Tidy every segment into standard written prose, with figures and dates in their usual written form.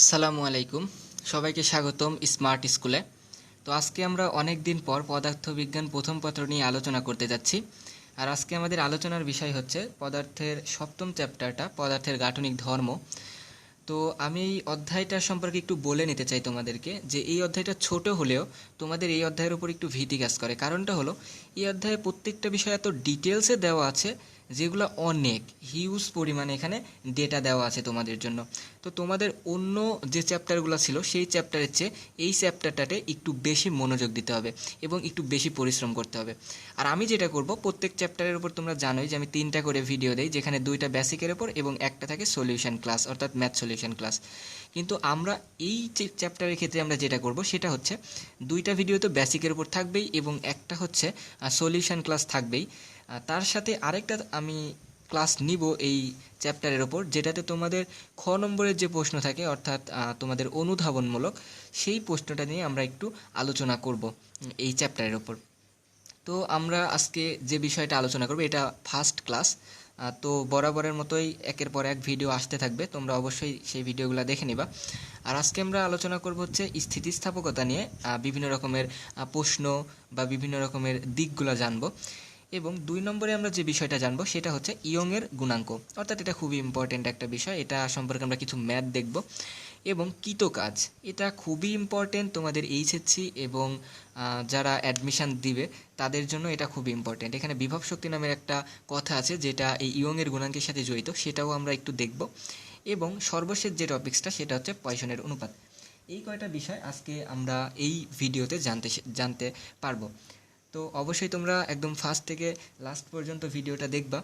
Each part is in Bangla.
আসসালামু আলাইকুম। সবাইকে স্বাগতম স্মার্ট স্কুলে। তো আজকে আমরা অনেক দিন পর পদার্থবিজ্ঞান প্রথম পত্র নিয়ে আলোচনা করতে যাচ্ছি। আর আজকে আমাদের আলোচনার বিষয় হচ্ছে পদার্থের সপ্তম চ্যাপ্টারটা, পদার্থের গাঠনিক ধর্ম। তো আমি এই অধ্যায়টা সম্পর্কে একটু বলে নিতে চাই তোমাদেরকে, যে এই অধ্যায়টা ছোট হলেও তোমাদের এই অধ্যায়ের উপর একটু ভীতি কাজ করে। কারণটা হলো, এই অধ্যায়ে প্রত্যেকটা বিষয় এত ডিটেলসে দেওয়া আছে, যেগুলো অনেক হিউজ পরিমাণে এখানে ডেটা দেওয়া আছে তোমাদের জন্য। তো তোমাদের অন্য যে চ্যাপ্টারগুলো ছিল সেই চ্যাপ্টারের চেয়ে এই চ্যাপ্টারটাতে একটু বেশি মনোযোগ দিতে হবে এবং একটু বেশি পরিশ্রম করতে হবে। আর আমি যেটা করব, প্রত্যেক চ্যাপ্টারের উপর তোমরা জানোই যে আমি 3টা করে ভিডিও দেই, যেখানে 2টা বেসিকের উপর এবং একটা থাকে সলিউশন ক্লাস, অর্থাৎ ম্যাথ সলিউশন ক্লাস। কিন্তু আমরা এই চ্যাপ্টারের ক্ষেত্রে আমরা যেটা করব সেটা হচ্ছে 2টা ভিডিও তো বেসিকের উপর থাকবেই এবং একটা হচ্ছে সলিউশন ক্লাস থাকবেই। তার সাথে আরেকটা আমি ক্লাস নিব এই চ্যাপ্টারের ওপর, যেটাতে তোমাদের খ নম্বরের যে প্রশ্ন থাকে, অর্থাৎ তোমাদের অনুধাবনমূলক, সেই প্রশ্নটা নিয়ে আমরা একটু আলোচনা করব এই চ্যাপ্টারের ওপর। তো আমরা আজকে যে বিষয়টা আলোচনা করব এটা ফার্স্ট ক্লাস। তো বরাবরের মতোই একের পর এক ভিডিও আসতে থাকবে, তোমরা অবশ্যই সেই ভিডিওগুলো দেখে নিবা। আর আজকে আমরা আলোচনা করব হচ্ছে স্থিতিস্থাপকতা নিয়ে, বিভিন্ন রকমের প্রশ্ন বা বিভিন্ন রকমের দিকগুলো জানবো। এবং 2 নম্বরে আমরা যে বিষয়টা জানবো সেটা হচ্ছে ইয়ংয়ের গুণাঙ্ক, অর্থাৎ এটা খুবই ইম্পর্টেন্ট একটা বিষয়। এটা সম্পর্কে আমরা কিছু ম্যাথ দেখব। এবং কৃতকাজ, এটা খুবই ইম্পর্টেন্ট তোমাদের এইচএসসি এবং যারা অ্যাডমিশান দিবে তাদের জন্য এটা খুবই ইম্পর্টেন্ট। এখানে বিভব শক্তি নামের একটা কথা আছে যেটা এই ইয়ংয়ের গুণাঙ্কের সাথে জড়িত, সেটাও আমরা একটু দেখব। এবং সর্বশেষ যে টপিক্সটা সেটা হচ্ছে পয়সনের অনুপাত। এই কয়টা বিষয় আজকে আমরা এই ভিডিওতে জানতে পারবো। তো অবশ্যই তোমরা একদম ফার্স্ট থেকে লাস্ট পর্যন্ত ভিডিওটা দেখবা।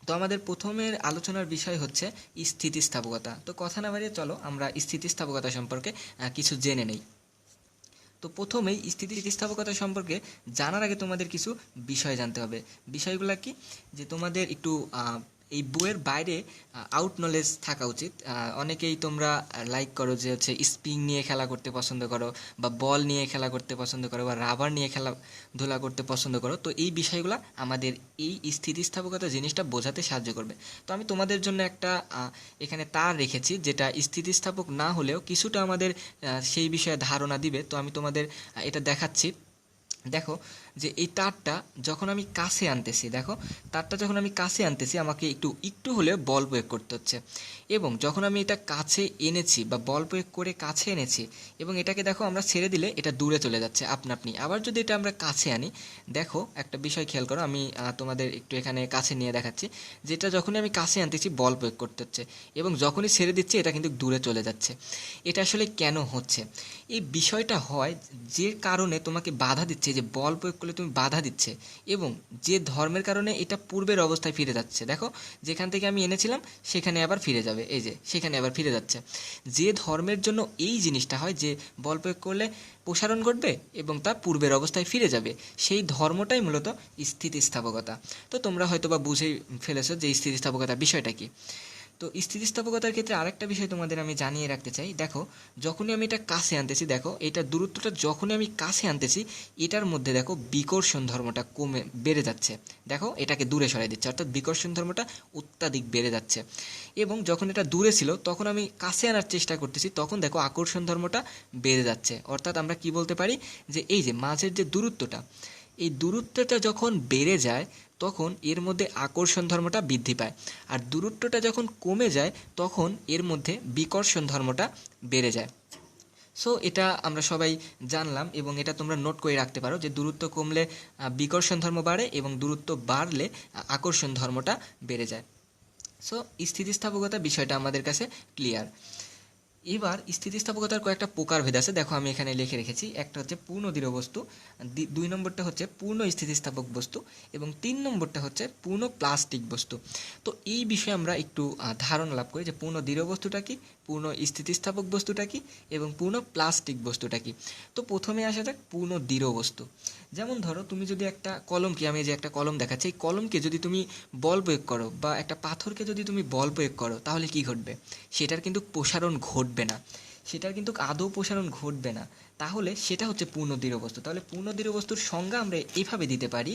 তো আমাদের প্রথমের আলোচনার বিষয় হচ্ছে স্থিতিস্থাপকতা। তো কথা না বাড়িয়ে চলো আমরা স্থিতিস্থাপকতা সম্পর্কে কিছু জেনে নেই। তো প্রথমেই স্থিতিস্থাপকতা সম্পর্কে জানার আগে তোমাদের কিছু বিষয় জানতে হবে। বিষয়গুলো কি, যে তোমাদের একটু এই বইয়ের বাইরে আউট নলেজ থাকা উচিত। অনেকেই তোমরা লাইক করো যে হচ্ছে স্প্রিং নিয়ে খেলা করতে পছন্দ করো, বা বল নিয়ে খেলা করতে পছন্দ করো, বা রাবার নিয়ে খেলাধুলা করতে পছন্দ করো। তো এই বিষয়গুলো আমাদের এই স্থিতিস্থাপকতা জিনিসটা বোঝাতে সাহায্য করবে। তো আমি তোমাদের জন্য একটা এখানে তার রেখেছি, যেটা স্থিতিস্থাপক না হলেও কিছুটা আমাদের সেই বিষয়ে ধারণা দিবে। তো আমি তোমাদের এটা দেখাচ্ছি। দেখো যে এই তারটা যখন আমি কাছে আনতেছি, দেখো তারটা যখন আমি কাছে আনতেছি আমাকে একটু হলেও বল প্রয়োগ করতে হচ্ছে। এবং যখন আমি এটা কাছে এনেছি বা বল প্রয়োগ করে কাছে এনেছি এবং এটাকে দেখো আমরা ছেড়ে দিলে এটা দূরে চলে যাচ্ছে আপনা আপনি। আবার যদি এটা আমরা কাছে আনি, দেখো একটা বিষয় খেয়াল করো, আমি তোমাদের একটু এখানে কাছে নিয়ে দেখাচ্ছি, যেটা যখনই আমি কাছে আনতেছি বল প্রয়োগ করতে হচ্ছে এবং যখনই ছেড়ে দিচ্ছি এটা কিন্তু দূরে চলে যাচ্ছে। এটা আসলে কেন হচ্ছে? এই বিষয়টা হয় যে কারণে তোমাকে বাধা দিচ্ছে, যে বল প্রয়োগ করলে তুমি বাধা দিচ্ছে এবং যে ধর্মের কারণে এটা পূর্বের অবস্থায় ফিরে যাচ্ছে। দেখো যেখান থেকে আমি এনেছিলাম সেখানে আবার ফিরে যাবে, এই যে সেখানে আবার ফিরে যাচ্ছে। যে ধর্মের জন্য এই জিনিসটা হয়, যে বল প্রয়োগ করলে প্রসারণ ঘটবে এবং তা পূর্বের অবস্থায় ফিরে যাবে, সেই ধর্মটাই মূলত স্থিতিস্থাপকতা। তো তোমরা হয়তো বা বুঝেই ফেলেছো যে স্থিতিস্থাপকতা বিষয়টা কি। তো স্থিতিস্থাপকতার ক্ষেত্রে আরেকটা বিষয় তোমাদের আমি জানিয়ে রাখতে চাই। দেখো যখনই আমি এটা কাছে আনতেছি, দেখো এটার দূরত্বটা যখনই আমি কাছে আনতেছি, এটার মধ্যে দেখো বিকর্ষণ ধর্মটা বেড়ে যাচ্ছে। দেখো এটাকে দূরে সরাই দিচ্ছে, অর্থাৎ বিকর্ষণ ধর্মটা অত্যাধিক বেড়ে যাচ্ছে। এবং যখন এটা দূরে ছিল তখন আমি কাছে আনার চেষ্টা করতেছি, তখন দেখো আকর্ষণ ধর্মটা বেড়ে যাচ্ছে। অর্থাৎ আমরা কি বলতে পারি, যে এই যে মাঝের যে দূরত্বটা, এই দূরত্বটা যখন বেড়ে যায় তখন এর মধ্যে আকর্ষণ ধর্মটা বৃদ্ধি পায়। আর দূরত্বটা যখন কমে যায় তখন এর মধ্যে বিকর্ষণ ধর্মটা বেড়ে যায়। সো এটা আমরা সবাই জানলাম এবং এটা তোমরা নোট করে রাখতে পারো, যে দূরত্ব কমলে বিকর্ষণ ধর্ম বাড়ে এবং দূরত্ব বাড়লে আকর্ষণ ধর্মটা বেড়ে যায়। সো স্থিতিস্থাপকতা বিষয়টা আমাদের কাছে ক্লিয়ার। এবার স্থিতিস্থাপকতার কয়েকটা প্রকারভেদ আছে, দেখো আমি এখানে লিখে রেখেছি। একটা হচ্ছে পূর্ণ দৃঢ় বস্তু, 2 নম্বরটা হচ্ছে পূর্ণ স্থিতিস্থাপক বস্তু এবং 3 নম্বরটা হচ্ছে পূর্ণ প্লাস্টিক বস্তু। তো এই বিষয়ে আমরা একটু ধারণা লাভ করি, যে পূর্ণ দৃঢ় বস্তুটা কি, পূর্ণ স্থিতিস্থাপক বস্তুটা কি এবং পূর্ণ প্লাস্টিক বস্তুটা কি। তো প্রথমে আসা যাক পূর্ণ দৃঢ় বস্তু। যেমন ধরো তুমি যদি একটা কলমকে, আমি যে একটা কলম দেখাচ্ছি, এই কলমকে যদি তুমি বল প্রয়োগ করো বা একটা পাথরকে যদি তুমি বল প্রয়োগ করো, তাহলে কি ঘটবে? সেটার কিন্তু প্রসারণ ঘটবে না, সেটার কিন্তু আদৌ প্রসারণ ঘটবে না, তাহলে সেটা হচ্ছে পূর্ণ দৃঢ় বস্তু। তাহলে পূর্ণ দৃঢ় বস্তুর সংজ্ঞা আমরা এইভাবে দিতে পারি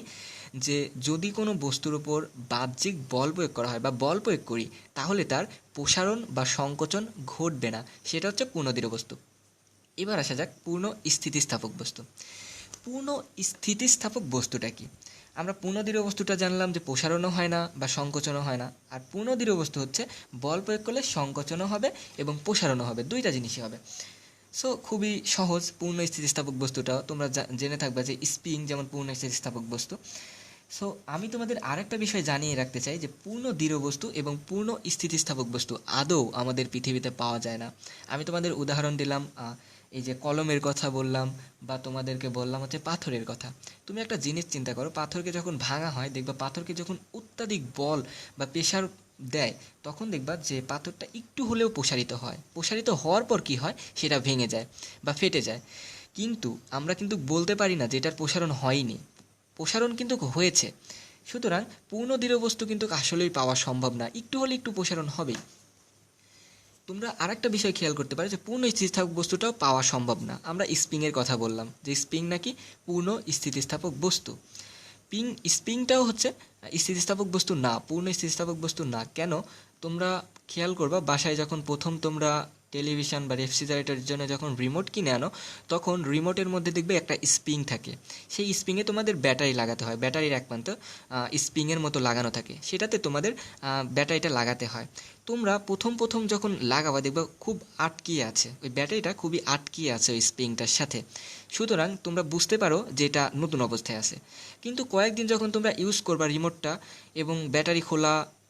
যে যদি কোনো বস্তুর উপর বাহ্যিক বল প্রয়োগ করা হয় বা বল প্রয়োগ করি, তাহলে তার প্রসারণ বা সংকোচন ঘটবে না, সেটা হচ্ছে পূর্ণ দৃঢ় বস্তু। এবার আসা যাক পূর্ণ স্থিতিস্থাপক বস্তু। পূর্ণ স্থিতিস্থাপক বস্তুটা কি? আমরা পূর্ণ দৃঢ় বস্তুটা জানলাম যে প্রসারণও হয় না বা সংকোচনও হয় না, আর পূর্ণ দৃঢ় বস্তু হচ্ছে বল প্রয়োগ করলে সংকোচনও হবে এবং প্রসারণও হবে, দুইটা জিনিসই হবে। সো খুবই সহজ পূর্ণ স্থিতিস্থাপক বস্তুটাও তোমরা জেনে থাকবে যে স্প্রিং যেমন পূর্ণ স্থিতিস্থাপক বস্তু। সো আমি তোমাদের আরেকটা বিষয় জানিয়ে রাখতে চাই যে পূর্ণ দৃঢ় বস্তু এবং পূর্ণ স্থিতিস্থাপক বস্তু আদৌ আমাদের পৃথিবীতে পাওয়া যায় না। আমি তোমাদের উদাহরণ দিলাম, এই যে কলমের কথা বললাম বা তোমাদেরকে বললাম হচ্ছে পাথরের কথা। তুমি একটা জিনিস চিন্তা করো, পাথরকে যখন ভাঙা হয় দেখবা পাথরকে যখন অত্যাধিক বল বা প্রেশার দেয়, তখন দেখবা যে পাথরটা একটু হলেও প্রসারিত হয়। প্রসারিত হওয়ার পর কি হয়, সেটা ভেঙে যায় বা ফেটে যায়। কিন্তু আমরা কিন্তু বলতে পারি না যে এটার প্রসারণ হয়নি, প্রসারণ কিন্তু হয়েছে। সুতরাং পূর্ণ দৃঢ় বস্তু কিন্তু আসলেই পাওয়া সম্ভব না, একটু হলে একটু প্রসারণ হবেই। তোমরা আরেকটা বিষয় খেয়াল করতে পারো যে পূর্ণ স্থিতিস্থাপক বস্তুটাও পাওয়া সম্ভব না। আমরা স্প্রিংয়ের কথা বললাম যে স্প্রিং নাকি পূর্ণ স্থিতিস্থাপক বস্তু। স্প্রিংটাও হচ্ছে স্থিতিস্থাপক বস্তু না, পূর্ণ স্থিতিস্থাপক বস্তু না। কেন? তোমরা খেয়াল করবা, বাসায় যখন প্রথম তোমরা টেলিভিশন বা রেফ্রিজারেটরের জন্য যখন রিমোট কিনে আনো, তখন রিমোটের মধ্যে দেখবে একটা স্প্রিং থাকে। সেই স্প্রিংয়ে তোমাদের ব্যাটারি লাগাতে হয়, ব্যাটারির এক প্রান্ত স্প্রিংয়ের মতো লাগানো থাকে, সেটাতে তোমাদের ব্যাটারিটা লাগাতে হয়। তোমরা প্রথম যখন লাগাবা দেখবা খুব আটকিয়ে আছে, ওই ব্যাটারিটা খুবই আটকিয়ে আছে ওই স্প্রিংটার সাথে। সুতরাং তোমরা বুঝতে পারো যে এটা নতুন অবস্থায় আছে। কিন্তু কয়েকদিন যখন তোমরা ইউজ করবা রিমোটটা এবং ব্যাটারি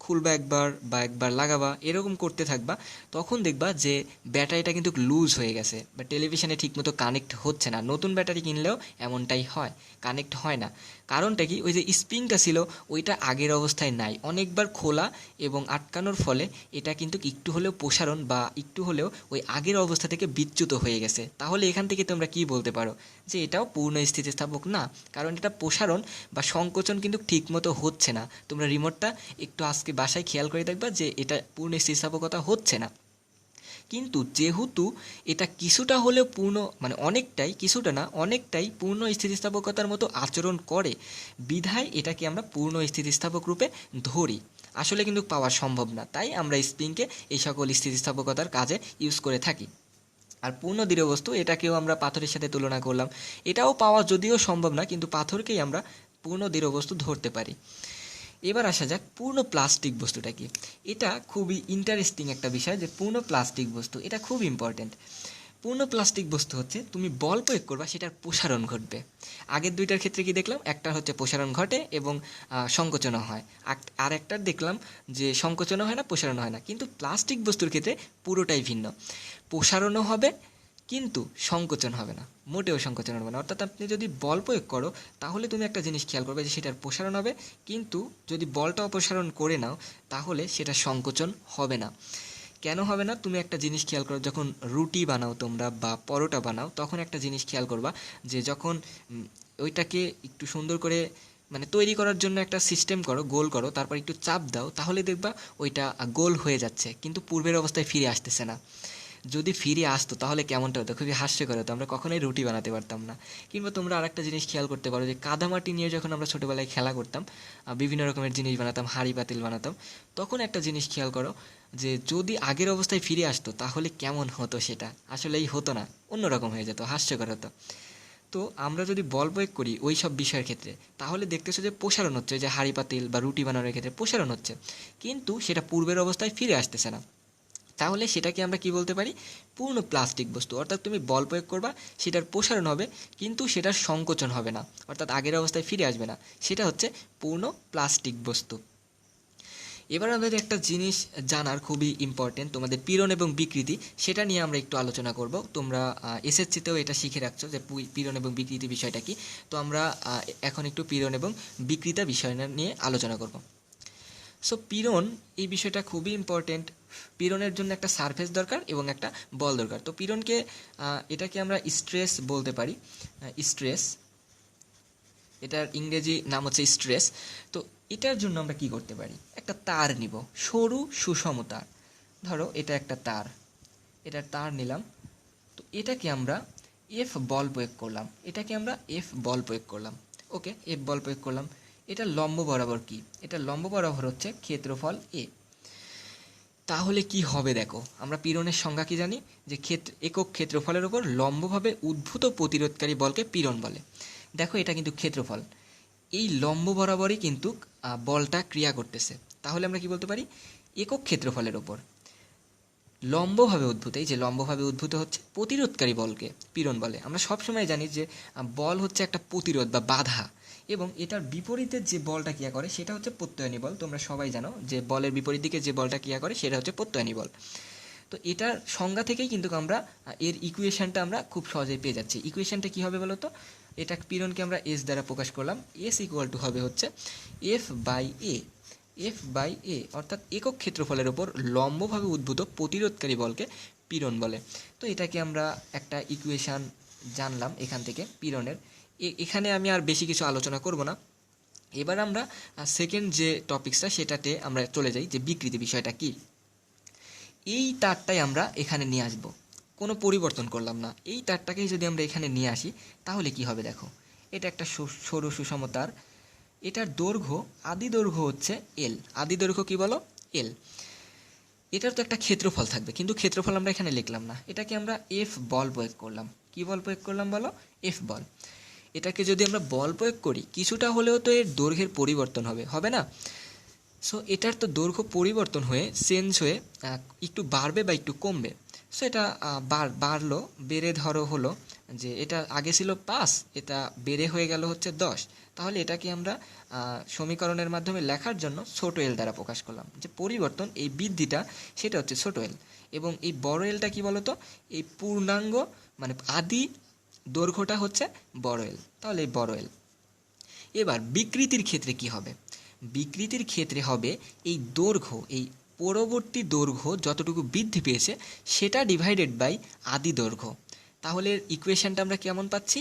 খুলবা একবার বা একবার লাগাবা, এরকম করতে থাকবা, তখন দেখবা যে ব্যাটারিটা কিন্তু লুজ হয়ে গেছে বা টেলিভিশনে ঠিকমতো কানেক্ট হচ্ছে না। নতুন ব্যাটারি কিনলেও এমনটাই হয়, কানেক্ট হয় না। কারণটা কি? ওই যে স্প্রিংটা ছিল ওইটা আগের অবস্থায় নাই, অনেকবার খোলা এবং আটকানোর ফলে এটা কিন্তু একটু হলেও প্রসারণ বা একটু হলেও ওই আগের অবস্থা থেকে বিচ্যুত হয়ে গেছে। তাহলে এখান থেকে তোমরা কি বলতে পারো যে এটাও পূর্ণ স্থিতিস্থাপক না, কারণ এটা প্রসারণ বা সংকোচন কিন্তু ঠিকমতো হচ্ছে না। তোমরা রিমোটটা একটু আজকে বাসায় খেয়াল করে দেখবা যে এটা পূর্ণ স্থিতিস্থাপকতা হচ্ছে না। কিন্তু যেহেতু এটা কিছুটা হলেও পূর্ণ, মানে অনেকটাই, কিছুটা না অনেকটাই পূর্ণ স্থিতিস্থাপকতার মতো আচরণ করে, বিধায় এটাকে আমরা পূর্ণ স্থিতিস্থাপক রূপে ধরি। আসলে কিন্তু পাওয়া সম্ভব না, তাই আমরা স্প্রিংকে এই সকল স্থিতিস্থাপকতার কাজে ইউজ করে থাকি। আর পূর্ণ দৃঢ় বস্তু, এটাকেও আমরা পাথরের সাথে তুলনা করলাম, এটাও পাওয়া যদিও সম্ভব না, কিন্তু পাথরকেই আমরা পূর্ণ দৃঢ় বস্তু ধরতে পারি। এবার আসা যাক পূর্ণ প্লাস্টিক বস্তুটা কি। এটা খুবই ইন্টারেস্টিং একটা বিষয় যে পূর্ণ প্লাস্টিক বস্তু, এটা খুব ইম্পর্টেন্ট। পূর্ণ প্লাস্টিক বস্তু হচ্ছে তুমি বল প্রয়োগ করবা, সেটার প্রসারণ ঘটবে। আগের দুইটার ক্ষেত্রে কি দেখলাম? একটা হচ্ছে প্রসারণ ঘটে এবং সংকোচনও হয়, আর একটার দেখলাম যে সংকোচনও হয় না, প্রসারণ হয় না। কিন্তু প্লাস্টিক বস্তুর ক্ষেত্রে পুরোটাই ভিন্ন, প্রসারণও হবে কিন্তু সংকোচন হবে না, মোটেও সংকোচন হবে না। অর্থাৎ আপনি যদি বল প্রয়োগ করো, তাহলে তুমি একটা জিনিস খেয়াল করবে যে সেটার প্রসারণ হবে, কিন্তু যদি বলটা অপসারণ করে নাও তাহলে সেটা সংকোচন হবে না। কেন হবে না? তুমি একটা জিনিস খেয়াল করো, যখন রুটি বানাও তোমরা বা পরোটা বানাও, তখন একটা জিনিস খেয়াল করবা যে যখন ওইটাকে একটু সুন্দর করে মানে তৈরি করার জন্য একটা সিস্টেম করো, গোল করো, তারপর একটু চাপ দাও, তাহলে দেখবা ওইটা গোল হয়ে যাচ্ছে কিন্তু পূর্বের অবস্থায় ফিরে আসতেছে না। যদি ফিরে আসতো তাহলে কেমনটা হতো? খুবই হাস্যকর হতো, আমরা কখনোই রুটি বানাতে পারতাম না। কিংবা তোমরা আরেকটা জিনিস খেয়াল করতে পারো যে কাদামাটি নিয়ে যখন আমরা ছোটোবেলায় খেলা করতাম, বিভিন্ন রকমের জিনিস বানাতাম, হাঁড়ি পাতিল বানাতাম, তখন একটা জিনিস খেয়াল করো যে যদি আগের অবস্থায় ফিরে আসতো তাহলে কেমন হতো? সেটা আসলেই হতো না, অন্যরকম হয়ে যেত, হাস্যকর হতো। তো আমরা যদি বল প্রয়োগ করি ওই সব বিষয়ের ক্ষেত্রে, তাহলে দেখতেছো যে প্রসারণ হচ্ছে, যে হাঁড়ি পাতিল বা রুটি বানানোর ক্ষেত্রে প্রসারণ হচ্ছে, কিন্তু সেটা পূর্বের অবস্থায় ফিরে আসতেছে না। তাহলে সেটাকে আমরা কি বলতে পারি? পূর্ণ প্লাস্টিক বস্তু। অর্থাৎ তুমি বল প্রয়োগ করবা, সেটার প্রসারণ হবে কিন্তু সেটার সংকোচন হবে না, অর্থাৎ আগের অবস্থায় ফিরে আসবে না। সেটা হচ্ছে পূর্ণ প্লাস্টিক বস্তু। এবার আমাদের একটা জিনিস জানার খুবই ইম্পর্টেন্ট, তোমাদের পীড়ন এবং বিকৃতি, সেটা নিয়ে আমরা একটু আলোচনা করব। তোমরা এসএসসিতেও এটা শিখে রাখছো যে পীড়ন এবং বিকৃতি বিষয়টা কি। তো আমরা এখন একটু পীড়ন এবং বিকৃতা বিষয় নিয়ে আলোচনা করব। সো পীড়ন, এই বিষয়টা খুবই ইম্পর্টেন্ট। পীড়নের জন্য একটা সারফেস দরকার এবং একটা বল দরকার। তো পীড়নকে এটাকে আমরা স্ট্রেস বলতে পারি, স্ট্রেস, এটার ইংরেজি নাম হচ্ছে স্ট্রেস। তো এটার জন্য আমরা কি করতে পারি? একটা তার নিব, সরু সুষম তার। ধরো এটা একটা তার, এটার তার নিলাম, তো এটাকে আমরা এফ বল প্রয়োগ করলাম, ওকে, এফ বল প্রয়োগ করলাম। এটা লম্ব বরাবর কি? এটা লম্ব বরাবর হচ্ছে ক্ষেত্রফল এ। তাহলে কি হবে দেখো, আমরা পীড়নের সংজ্ঞা কি জানি, যে একক ক্ষেত্রফলের উপর লম্বভাবে উদ্ভূত প্রতিরোধকারী বলকে পীড়ন বলে। দেখো এটা কিন্তু ক্ষেত্রফল, এই লম্ব বরাবরই কিন্তু বলটা ক্রিয়া করতেছে। তাহলে আমরা কি বলতে পারি, একক ক্ষেত্রফলের ওপর লম্বভাবে উদ্ভূত, এই যে লম্বভাবে উদ্ভূত হচ্ছে প্রতিরোধকারী বলকে পীড়ন বলে। আমরা সবসময় জানি যে বল হচ্ছে একটা প্রতিরোধ বা বাধা, এবং এটার বিপরীতে যে বলটা ক্রিয়া করে সেটা হচ্ছে প্রত্যয়নী বল। তোমরা সবাই জানো যে বলের বিপরীত দিকে যে বলটা ক্রিয়া করে সেটা হচ্ছে প্রত্যয়নী বল। তো এটার সংজ্ঞা থেকেই কিন্তু আমরা এর ইকুয়েশনটা আমরা খুব সহজেই পেয়ে যাচ্ছি। ইকুয়েশনটা কী হবে বলো তো, এটা পীড়নকে আমরা এস দ্বারা প্রকাশ করলাম। এস ইকুয়াল টু হবে হচ্ছে এফ বাই এ, অর্থাৎ একক ক্ষেত্রফলের ওপর লম্বভাবে উদ্ভূত প্রতিরোধকারী বলকে পীড়ন বলে। তো এটাকে আমরা একটা ইকুয়েশন জানলাম এখান থেকে পীড়নের। এখানে আমি আর বেশি কিছু আলোচনা করব না। এবার আমরা সেকেন্ড যে টপিকসটা সেটাতে আমরা চলে যাই, যে বিকৃতি বিষয়টা কি। এই তারটাই আমরা এখানে নিয়ে আসব, কোনো পরিবর্তন করলাম না। এই তারটাকেই যদি আমরা এখানে নিয়ে আসি তাহলে কি হবে দেখো, এটা একটা সরু সুষম তার। এটার দৈর্ঘ্য, আদি দৈর্ঘ্য হচ্ছে এল। আদি দৈর্ঘ্য কি বলো, এল। এটার তো একটা ক্ষেত্রফল থাকবে, কিন্তু ক্ষেত্রফল আমরা এখানে লিখলাম না। এটাকে আমরা এফ বল প্রয়োগ করলাম। কি বল প্রয়োগ করলাম বলো, এফ বল। এটাকে যদি আমরা বল প্রয়োগ করি কিছুটা হলেও তো এর দৈর্ঘ্যের পরিবর্তন হবে না? সো এটার তো দৈর্ঘ্য পরিবর্তন হয়ে চেঞ্জ হয়ে একটু বাড়বে বা একটু কমবে। সো এটা বাড়লো, বেড়ে ধরো হলো যে এটা আগে ছিল 5, এটা বেড়ে হয়ে গেল হচ্ছে 10। তাহলে এটাকে আমরা সমীকরণের মাধ্যমে লেখার জন্য ছোট এল দ্বারা প্রকাশ করলাম, যে পরিবর্তন এই বৃদ্ধিটা সেটা হচ্ছে ছোট এল। এবং এই বড় এলটা কি বলতো, এই পূর্ণাঙ্গ মানে আদি দৈর্ঘ্যটা হচ্ছে বড় এল, তাহলে এই বড় এল। এবার বিকৃতির ক্ষেত্রে কি হবে, বিকৃতির ক্ষেত্রে হবে এই দৈর্ঘ্য, এই পরবর্তী দৈর্ঘ্য যতটুকু বৃদ্ধি পেয়েছে সেটা ডিভাইডেড বাই আদি দৈর্ঘ্য। তাহলে ইকুয়েশনটা আমরা কেমন পাচ্ছি,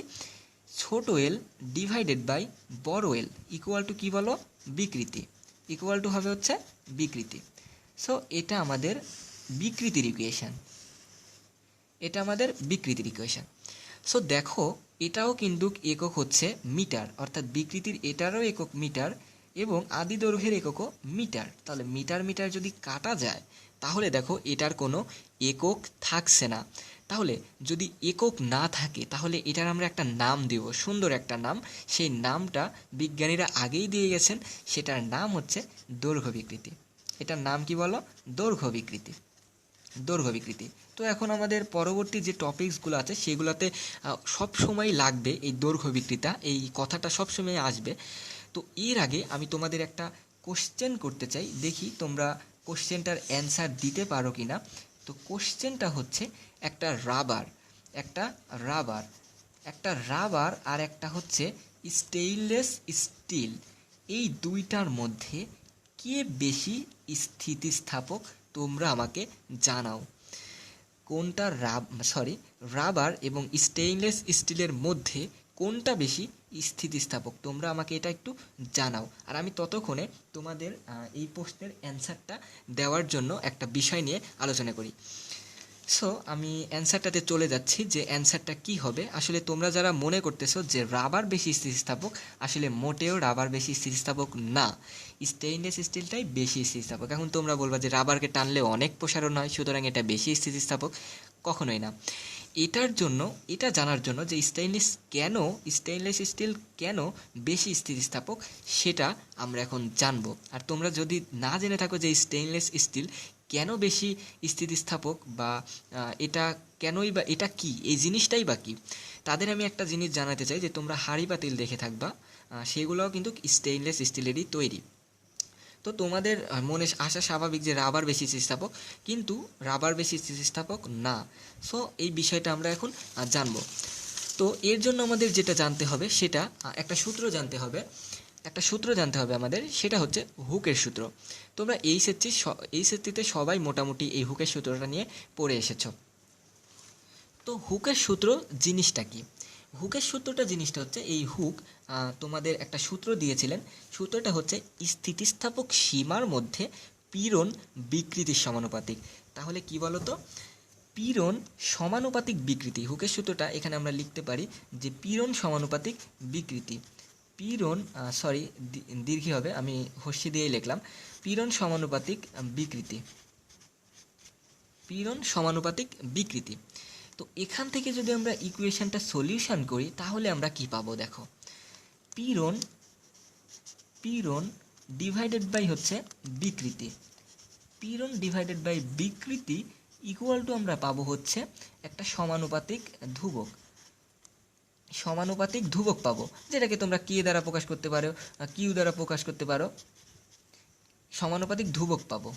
ছোট এল ডিভাইডেড বাই বড় এল ইকুয়াল টু কী বলো, বিকৃতি, ইকুয়াল টু হবে হচ্ছে বিকৃতি। সো এটা আমাদের বিকৃতির ইকুয়েশন, সো দেখো এটাও কিন্তু একক হচ্ছে মিটার, অর্থাৎ বিকৃতির এটারও একক মিটার এবং আদি দৈর্ঘ্যের এককও মিটার। তাহলে মিটার মিটার যদি কাটা যায় তাহলে দেখো এটার কোনো একক থাকছে না। তাহলে যদি একক না থাকে তাহলে এটার আমরা একটা নাম দেব, সুন্দর একটা নাম। সেই নামটা বিজ্ঞানীরা আগেই দিয়ে গেছেন, সেটার নাম হচ্ছে দৈর্ঘ্য বিকৃতি। এটার নাম কি বলো, দৈর্ঘ্য বিকৃতি। তো এখন আমাদের পরবর্তী যে টপিকসগুলো আছে সেগুলোতে সব সময় লাগবে এই দৈর্ঘ্য বিকৃতি, এই কথাটা সবসময় আসবে। তো এর আগে আমি তোমাদের একটা কোশ্চেন করতে চাই, দেখি তোমরা কোশ্চেনটার অ্যান্সার দিতে পারো কি না। তো কোশ্চেনটা হচ্ছে একটা রাবার আর একটা হচ্ছে স্টেইনলেস স্টিল, এই দুইটার মধ্যে কে বেশি স্থিতিস্থাপক তোমরা আমাকে জানাও। কোনটা রাবার এবং স্টেইনলেস স্টিলের মধ্যে কোনটা বেশি স্থিতিস্থাপক তোমরা আমাকে এটা একটু জানাও। আর আমি ততক্ষণে তোমাদের এই প্রশ্নের অ্যান্সারটা দেওয়ার জন্য একটা বিষয় নিয়ে আলোচনা করি। সো আমি অ্যান্সারটাতে চলে যাচ্ছি, যে অ্যান্সারটা কি হবে। আসলে তোমরা যারা মনে করতেছো যে রাবার বেশি স্থিতিস্থাপক, আসলে মোটেও রাবার বেশি স্থিতিস্থাপক না, স্টেইনলেস স্টিলটাই বেশি স্থিতিস্থাপক। এখন তোমরা বলবা যে রাবারকে টানলে অনেক প্রসারণ হয়, সুতরাং এটা বেশি স্থিতিস্থাপক। কখনোই না। এটা জানার জন্য যে স্টেইনলেস স্টিল কেন বেশি স্থিতিস্থাপক সেটা আমরা এখন জানবো। আর তোমরা যদি না জেনে থাকো যে স্টেইনলেস স্টিল কেন বেশি স্থিতিস্থাপক বা এটা কি, এই জিনিসটাই বা কি, তাদের আমি একটা জিনিস জানাতে চাই, যে তোমরা হাঁড়ি পাতিল দেখে থাকবা, সেগুলোও কিন্তু স্টেইনলেস স্টিলেরই তৈরি। তো তোমাদের মনে আসা স্বাভাবিক যে রাবার বেশি স্থিতিস্থাপক, কিন্তু রাবার বেশি স্থিতিস্থাপক না। সো এই বিষয়টা আমরা এখন জানব। তো এর জন্য আমাদের যেটা জানতে হবে সেটা একটা সূত্র জানতে হবে আমাদের, সেটা হচ্ছে হুকের সূত্র। তোমরা এইচএসসিতে সবাই মোটামুটি এই হুকের সূত্রটা নিয়ে পড়ে এসেছো। তো হুকের সূত্র জিনিসটা কি, হুকের সূত্রটা জিনিসটা হচ্ছে, এই হুক তোমাদের একটা সূত্র দিয়েছিলেন, সূত্রটা হচ্ছে স্থিতিস্থাপক সীমার মধ্যে পীড়ন বিকৃতির সমানুপাতিক। তাহলে কি বলতো, পীড়ন সমানুপাতিক বিকৃতি, হুকের সূত্রটা এখানে আমরা লিখতে পারি যে পীড়ন সমানুপাতিক বিকৃতি। পীড়ন দীর্ঘী হবে, আমি হস্যি দিয়েই লিখলাম, পীড়ন সমানুপাতিক বিকৃতি। পীড়ন সমানুপাতিক বিকৃতি। তো এখান থেকে যদি আমরা ইকুয়েশনটা সলিউশন করি তাহলে আমরা কি পাবো দেখো, পীড়ন ডিভাইডেড বাই হচ্ছে বিকৃতি, পীড়ন ডিভাইডেড বাই বিকৃতি ইকুয়াল টু আমরা পাবো হচ্ছে একটা সমানুপাতিক ধ্রুবক পাবো, যেটাকে তোমরা কে দ্বারা প্রকাশ করতে পারো, কিউ দ্বারা প্রকাশ করতে পারো, সমানুপাতিক ধ্রুবক পাবো।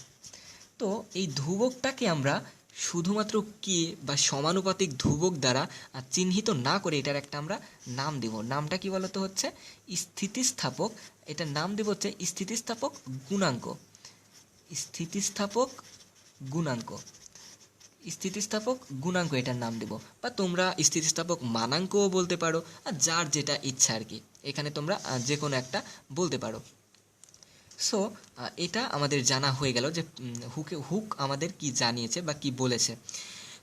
তো এই ধ্রুবকটাকে আমরা শুধুমাত্র কে বা সমানুপাতিক ধ্রুবক দ্বারা চিহ্নিত না করে এটার একটা আমরা নাম দেব। নামটা কি বলতো হচ্ছে স্থিতিস্থাপক। এটার নাম দেব হচ্ছে স্থিতিস্থাপক গুণাঙ্ক। স্থিতিস্থাপক গুণাঙ্ক এটার নাম দেব, বা তোমরা স্থিতিস্থাপক মানাঙ্কও বলতে পারো, আর যার যেটা ইচ্ছা আর কি, এখানে তোমরা যে কোনো একটা বলতে পারো। সো এটা আমাদের জানা হয়ে গেল যে হুক আমাদের কি জানিয়েছে বা কি বলেছে।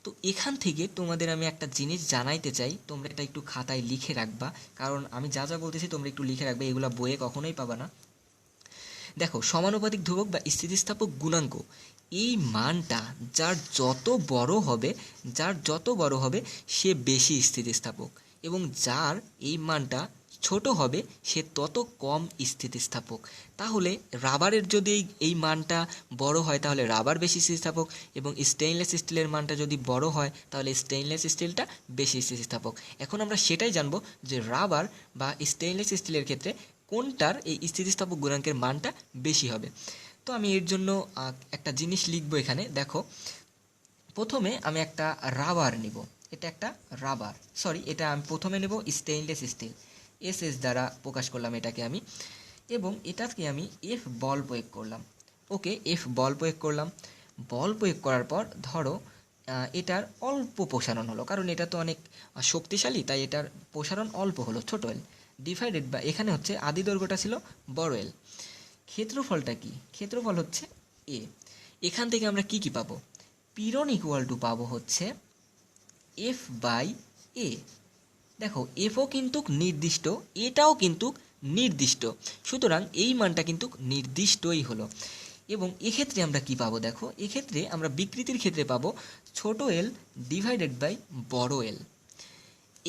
তো এখান থেকে তোমাদের আমি একটা জিনিস জানাইতে চাই, তোমরা এটা একটু খাতায় লিখে রাখবা, কারণ আমি যা যা বলতেছি তোমরা একটু লিখে রাখবে, এগুলো বইয়ে কখনোই পাবা না। দেখো, সমানুপাতিক ধ্রুবক বা স্থিতিস্থাপক গুণাঙ্ক, এই মানটা যার যত বড় হবে সে বেশি স্থিতিস্থাপক, এবং যার এই মানটা ছোট হবে সে তত কম স্থিতিস্থাপক। তাহলে রাবারের যদি এই মানটা বড় হয় তাহলে রাবার বেশি স্থিতিস্থাপক, এবং স্টেইনলেস স্টিলের মানটা যদি বড় হয় তাহলে স্টেইনলেস স্টিলটা বেশি স্থিতিস্থাপক। এখন আমরা সেটাই জানবো যে রাবার বা স্টেইনলেস স্টিলের ক্ষেত্রে কোনটার এই স্থিতিস্থাপক গুণাঙ্কের মানটা বেশি হবে। তো আমি এর জন্য একটা জিনিস লিখবো এখানে। দেখো, প্রথমে আমি একটা রাবার নিব, এটা আমি প্রথমে নেব স্টেইনলেস স্টিল, এস দ্বারা প্রকাশ করলাম এটাকে আমি, এবং এটাকে আমি এফ বল প্রয়োগ করলাম। ওকে, এফ বল প্রয়োগ করলাম। বল প্রয়োগ করার পর ধরো এটার অল্প প্রসারণ হলো, কারণ এটা তো অনেক শক্তিশালী, তাই এটার প্রসারণ অল্প হলো, ছোট এল ডিভাইডেড বা এখানে হচ্ছে আদি দৈর্ঘ্যটা ছিল বড় এল। ক্ষেত্রফলটা কি? ক্ষেত্রফল হচ্ছে এ। এখান থেকে আমরা কি পাবো? পীড়ন ইকুয়াল টু পাবো হচ্ছে এফ বাই এ। দেখো, এফও কিন্তু নির্দিষ্ট, এটাও কিন্তু নির্দিষ্ট, সুতরাং এই মানটা কিন্তু নির্দিষ্টই হলো। এবং এক্ষেত্রে আমরা কি পাবো? দেখো, এক্ষেত্রে আমরা বিকৃতির ক্ষেত্রে পাবো ছোট এল ডিভাইডেড বাই বড় এল।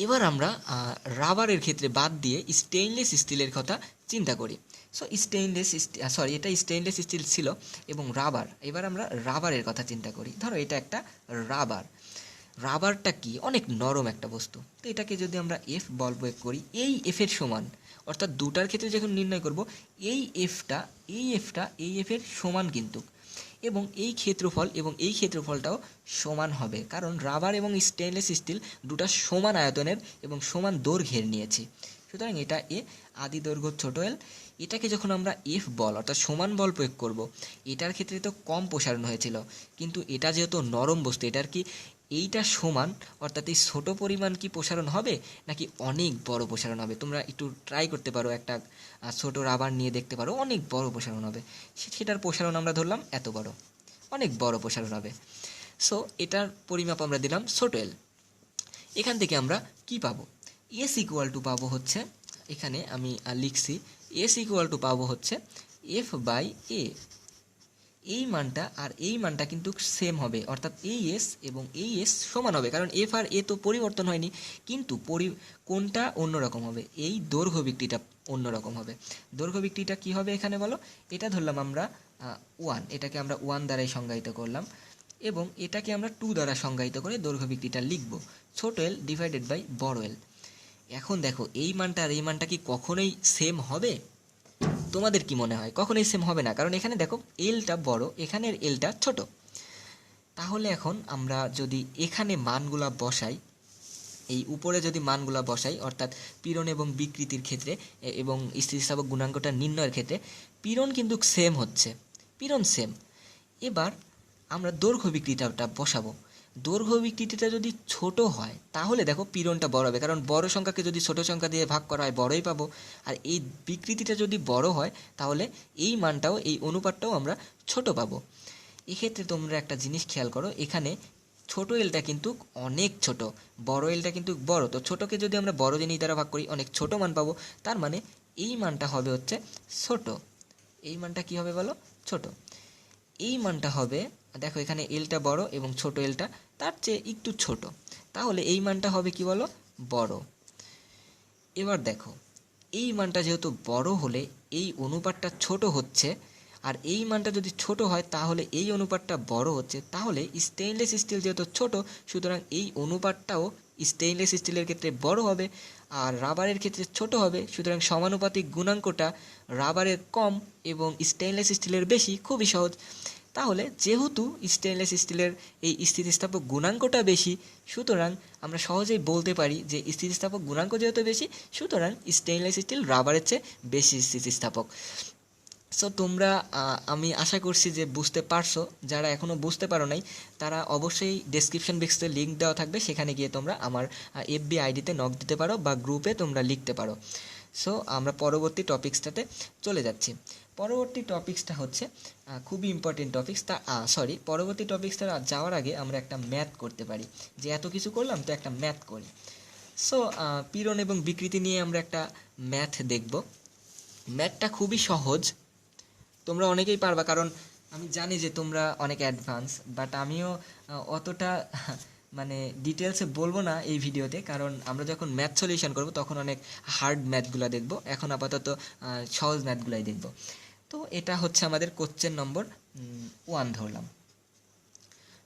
এবার আমরা রাবারের ক্ষেত্রে বাদ দিয়ে স্টেইনলেস স্টিলের কথা চিন্তা করি। সো এটা স্টেইনলেস স্টিল ছিল এবং রাবার। এবার আমরা রাবারের কথা চিন্তা করি। ধরো এটা একটা রাবারটা কি অনেক নরম একটা বস্তু। তো এটাকে যদি আমরা এফ বল প্রয়োগ করি, এই এফের সমান, অর্থাৎ দুটার ক্ষেত্রে যখন নির্ণয় করব এই এফের সমান কিন্তু, এবং এই ক্ষেত্রফলটাও সমান হবে, কারণ রাবার এবং স্টেইনলেস স্টিল দুটা সমান আয়তনের এবং সমান দৈর্ঘ্যের নিয়েছি। সুতরাং এটা এ, আদি দৈর্ঘ্য ছোট এল। এটাকে যখন আমরা এফ বল অর্থাৎ সমান বল প্রয়োগ করব, এটার ক্ষেত্রে তো কম প্রসারণ হয়েছিল, কিন্তু এটা যেহেতু নরম বস্তু, এটার কি এইটা সমান, অর্থাৎ এই ছোট পরিমাণ কি প্রসারণ হবে নাকি অনেক বড় প্রসারণ হবে? তোমরা একটু ট্রাই করতে পারো, একটা ছোট রাবার নিয়ে দেখতে পারো, অনেক বড় প্রসারণ হবে। সেটার প্রসারণ আমরা ধরলাম এত বড়, অনেক বড় প্রসারণ হবে। সো এটার পরিমাপ আমরা দিলাম ছোট এল। এখান থেকে আমরা কি পাবো? এস ইকুয়াল টু পাবো হচ্ছে, এখানে আমি লিখছি, এস ইকুয়াল টু পাবো হচ্ছে এফ বাই এ। এই মানটা আর এই মানটা কিন্তু সেম হবে, অর্থাৎ এই এস এবং এই এস সমান হবে, কারণ এফ আর এ তো পরিবর্তন হয়নি, কিন্তু কোনটা অন্যরকম হবে? এই দৈর্ঘ্য বিকৃতিটা অন্যরকম হবে। দৈর্ঘ্য বিকৃতিটা কী হবে এখানে বলো? এটা ধরলাম আমরা 1, এটাকে আমরা 1 দ্বারাই সংজ্ঞায়িত করলাম, এবং এটাকে আমরা 2 দ্বারা সংজ্ঞায়িত করে দৈর্ঘ্য বিকৃতিটা লিখব, ছোট এল ডিভাইডেড বাই বড় এল। এখন দেখো, এই মানটা আর এই মানটা কি কখনোই সেম হবে? তোমাদের কি মনে হয়? কখনোই সেম হবে না, কারণ এখানে দেখো এলটা বড়, এখানের এলটা ছোট। তাহলে এখন আমরা যদি এখানে মানগুলা বসাই, এই উপরে যদি মানগুলা বসাই, অর্থাৎ পীড়ন এবং বিকৃতির ক্ষেত্রে এবং স্থিতিস্থাপক গুণাঙ্কটা নির্ণয়ের ক্ষেত্রে পীড়ন কিন্তু সেম হচ্ছে, পীড়ন সেম। এবার আমরা দৈর্ঘ্য বিকৃতিটা বসাবো। দৈর্ঘ্য বিকৃতিটা যদি ছোট হয় তাহলে দেখো পীড়নটা বড় হবে, কারণ বড় সংখ্যাকে যদি ছোট সংখ্যা দিয়ে ভাগ করা হয় বড়ই পাবো। আর এই বিকৃতিটা যদি বড় হয় তাহলে এই মানটাও, এই অনুপাতটাও আমরা ছোট পাবো। এক্ষেত্রে তোমরা একটা জিনিস খেয়াল করো, এখানে ছোট এলটা কিন্তু অনেক ছোট, বড় এলটা কিন্তু বড়। তো ছোটকে যদি আমরা বড় জিনিস দ্বারা ভাগ করি অনেক ছোট মান পাবো, তার মানে এই মানটা হবে হচ্ছে ছোট। এই মানটা কি হবে বলো? ছোট। এই মানটা হবে, দেখো এখানে এলটা বড় এবং ছোট এলটা তার চেয়ে একটু ছোট, তাহলে এই মানটা হবে কি বলো? বড়। এবার দেখো এই মানটা যেহেতু বড় হলে এই অনুপাতটা ছোট হচ্ছে, আর এই মানটা যদি ছোট হয় তাহলে এই অনুপাতটা বড় হচ্ছে, তাহলে স্টেইনলেস স্টিল যেহেতু ছোট, সুতরাং এই অনুপাতটাও স্টেইনলেস স্টিলের ক্ষেত্রে বড় হবে আর রাবারের ক্ষেত্রে ছোট হবে। সুতরাং সমানুপাতিক গুণাঙ্কটা রাবারের কম এবং স্টেইনলেস স্টিলের বেশি, খুবই সহজ। তাহলে যেহেতু স্টেইনলেস স্টিলের এই স্থিতিস্থাপক গুণাঙ্কটা বেশি, সুতরাং আমরা সহজেই বলতে পারি যে স্থিতিস্থাপক গুণাঙ্ক যেহেতু বেশি, সুতরাং স্টেইনলেস স্টিল রাবারের চেয়ে বেশি স্থিতিস্থাপক। সো তোমরা আমি আশা করছি যে বুঝতে পারছো। যারা এখনও বুঝতে পারো নাই তারা অবশ্যই ডেসক্রিপশন বক্সে লিঙ্ক দেওয়া থাকবে, সেখানে গিয়ে তোমরা আমার এফবি আইডিতে নক দিতে পারো বা গ্রুপে তোমরা লিখতে পারো। সো আমরা পরবর্তী টপিক্সটাতে চলে যাচ্ছি। পরবর্তী টপিক্সটা হচ্ছে খুবই ইম্পর্টেন্ট টপিক্স। পরবর্তী টপিক্সটা যাওয়ার আগে আমরা একটা ম্যাথ করতে পারি, যে এত কিছু করলাম তো একটা ম্যাথ করি। সো পীড়ন এবং বিকৃতি নিয়ে আমরা একটা ম্যাথ দেখব। ম্যাথটা খুবই সহজ, তোমরা অনেকেই পারবা, কারণ আমি জানি যে তোমরা অনেক অ্যাডভান্স, বাট আমিও অতটা মানে ডিটেলসে বলবো না এই ভিডিওতে, কারণ আমরা যখন ম্যাথ সলিউশন করব তখন অনেক হার্ড ম্যাথগুলো দেখব। এখন আপাতত সহজ ম্যাথগুলাই দেখব। তো এটা হচ্ছে আমাদের কোশ্চেন নম্বর 1 ধরলাম।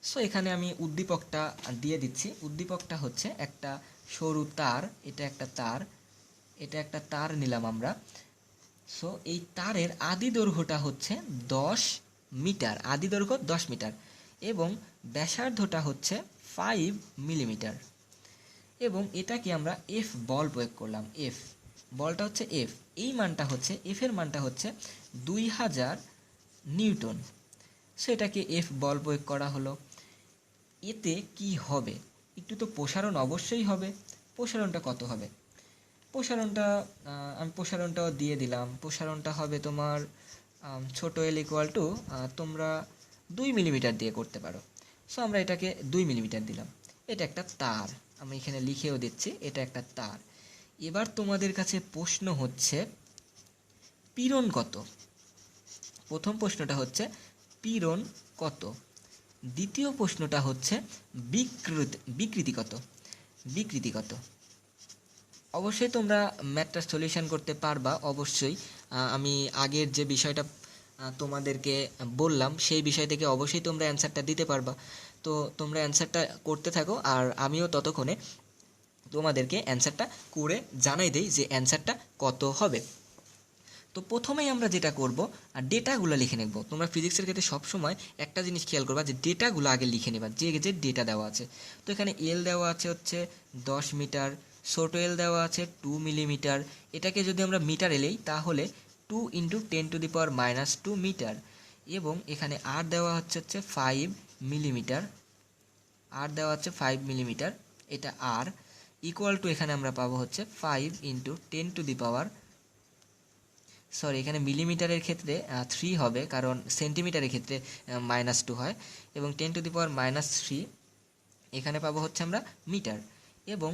সো এখানে আমি উদ্দীপকটা দিয়ে দিচ্ছি। উদ্দীপকটা হচ্ছে একটা সরু তার, এটা একটা তার নিলাম আমরা। সো এই তারের আদি দৈর্ঘ্যটা হচ্ছে 10 মিটার, আদি দৈর্ঘ্য 10 মিটার এবং ব্যাসার্ধটা হচ্ছে 5 মিলিমিটার, এবং এটাকে আমরা এফ বল প্রয়োগ করলাম। এফ বলটা হচ্ছে এফ, এই মানটা হচ্ছে এফের মানটা হচ্ছে 2000 নিউটন। সো এটাকে এফ বল প্রয়োগ করা হলো। এতে কি হবে? একটু তো প্রসারণ অবশ্যই হবে। প্রসারণটা কত হবে? আমি প্রসারণটাও দিয়ে দিলাম। প্রসারণটা হবে তোমার ছোট এল ইকুয়াল টু তোমরা 2 মিলিমিটার দিয়ে করতে পারো। সো আমরা এটাকে 2 মিলিমিটার দিলাম। এটা একটা তার, আমি এখানে লিখেও দিচ্ছি, এটা একটা তার। এবার তোমাদের কাছে প্রশ্ন হচ্ছে পীড়ন কত? প্রথম প্রশ্নটা হচ্ছে পীড়ন কত, দ্বিতীয় প্রশ্নটা হচ্ছে বিকৃতি কত। বিকৃতি কত? অবশ্যই তোমরা ম্যাথটা সলিউশন করতে পারবা, অবশ্যই। আমি আগের যে বিষয়টা তোমাদেরকে বললাম সেই বিষয় থেকে অবশ্যই তোমরা অ্যান্সারটা দিতে পারবা। তো তোমরা অ্যান্সারটা করতে থাকো, আর আমিও ততক্ষণে তোমাদেরকে অ্যান্সারটা করে জানাই দেই যে অ্যান্সারটা কত হবে। তো প্রথমেই আমরা যেটা করব, ডেটাগুলো লিখে নেব। তোমরা ফিজিক্সের ক্ষেত্রে সবসময় একটা জিনিস খেয়াল করবা যে ডেটাগুলো আগে লিখে নেবা, যে যে ডেটা দেওয়া আছে। তো এখানে এল দেওয়া আছে হচ্ছে 10 মিটার, ছোট এল দেওয়া আছে 2 মিলিমিটার। এটাকে যদি আমরা মিটার এলেই তাহলে 2 × 10⁻² মিটার, এবং এখানে আর দেওয়া হচ্ছে 5 মিলিমিটার। আর দেওয়া হচ্ছে 5 মিলিমিটার, এটা আর ইকুয়াল টু এখানে আমরা পাবো হচ্ছে 5 × 10⁻, এখানে মিলিমিটারের ক্ষেত্রে 3 হবে, কারণ সেন্টিমিটারের ক্ষেত্রে -2 হয়, এবং 10⁻³ এখানে পাবো হচ্ছে আমরা মিটার। এবং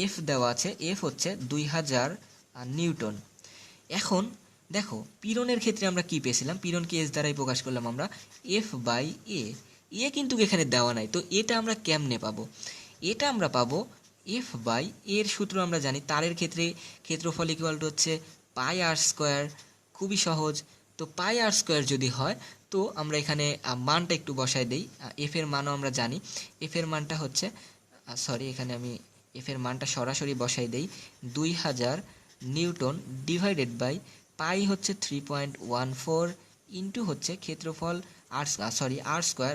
এফ দেওয়া আছে, এফ হচ্ছে 2000 নিউটন। এখন দেখো পীড়নের ক্ষেত্রে আমরা কি পেয়েছিলাম? পীড়নকে এস দ্বারাই প্রকাশ করলাম আমরা, F/A। এ কিন্তু এখানে দেওয়া নাই, তো এটা আমরা কেমনে পাবো? এটা আমরা পাবো F/A এর সূত্র আমরা জানি, তারের ক্ষেত্রে ক্ষেত্রফল ইকুয়াল টু হচ্ছে πr²। খুবই সহজ। তো πr² যদি হয় তো আমরা এখানে মানটা একটু বসায় দেই। এফ এর মানও আমরা জানি, এফ এর মানটা হচ্ছে এখানে আমি এফ এর মানটা সরাসরি বসাই দেই, 2000 নিউটন ডিভাইডেড বাই পাই হচ্ছে 3.14 ইন্টু হচ্ছে ক্ষেত্রফল r²,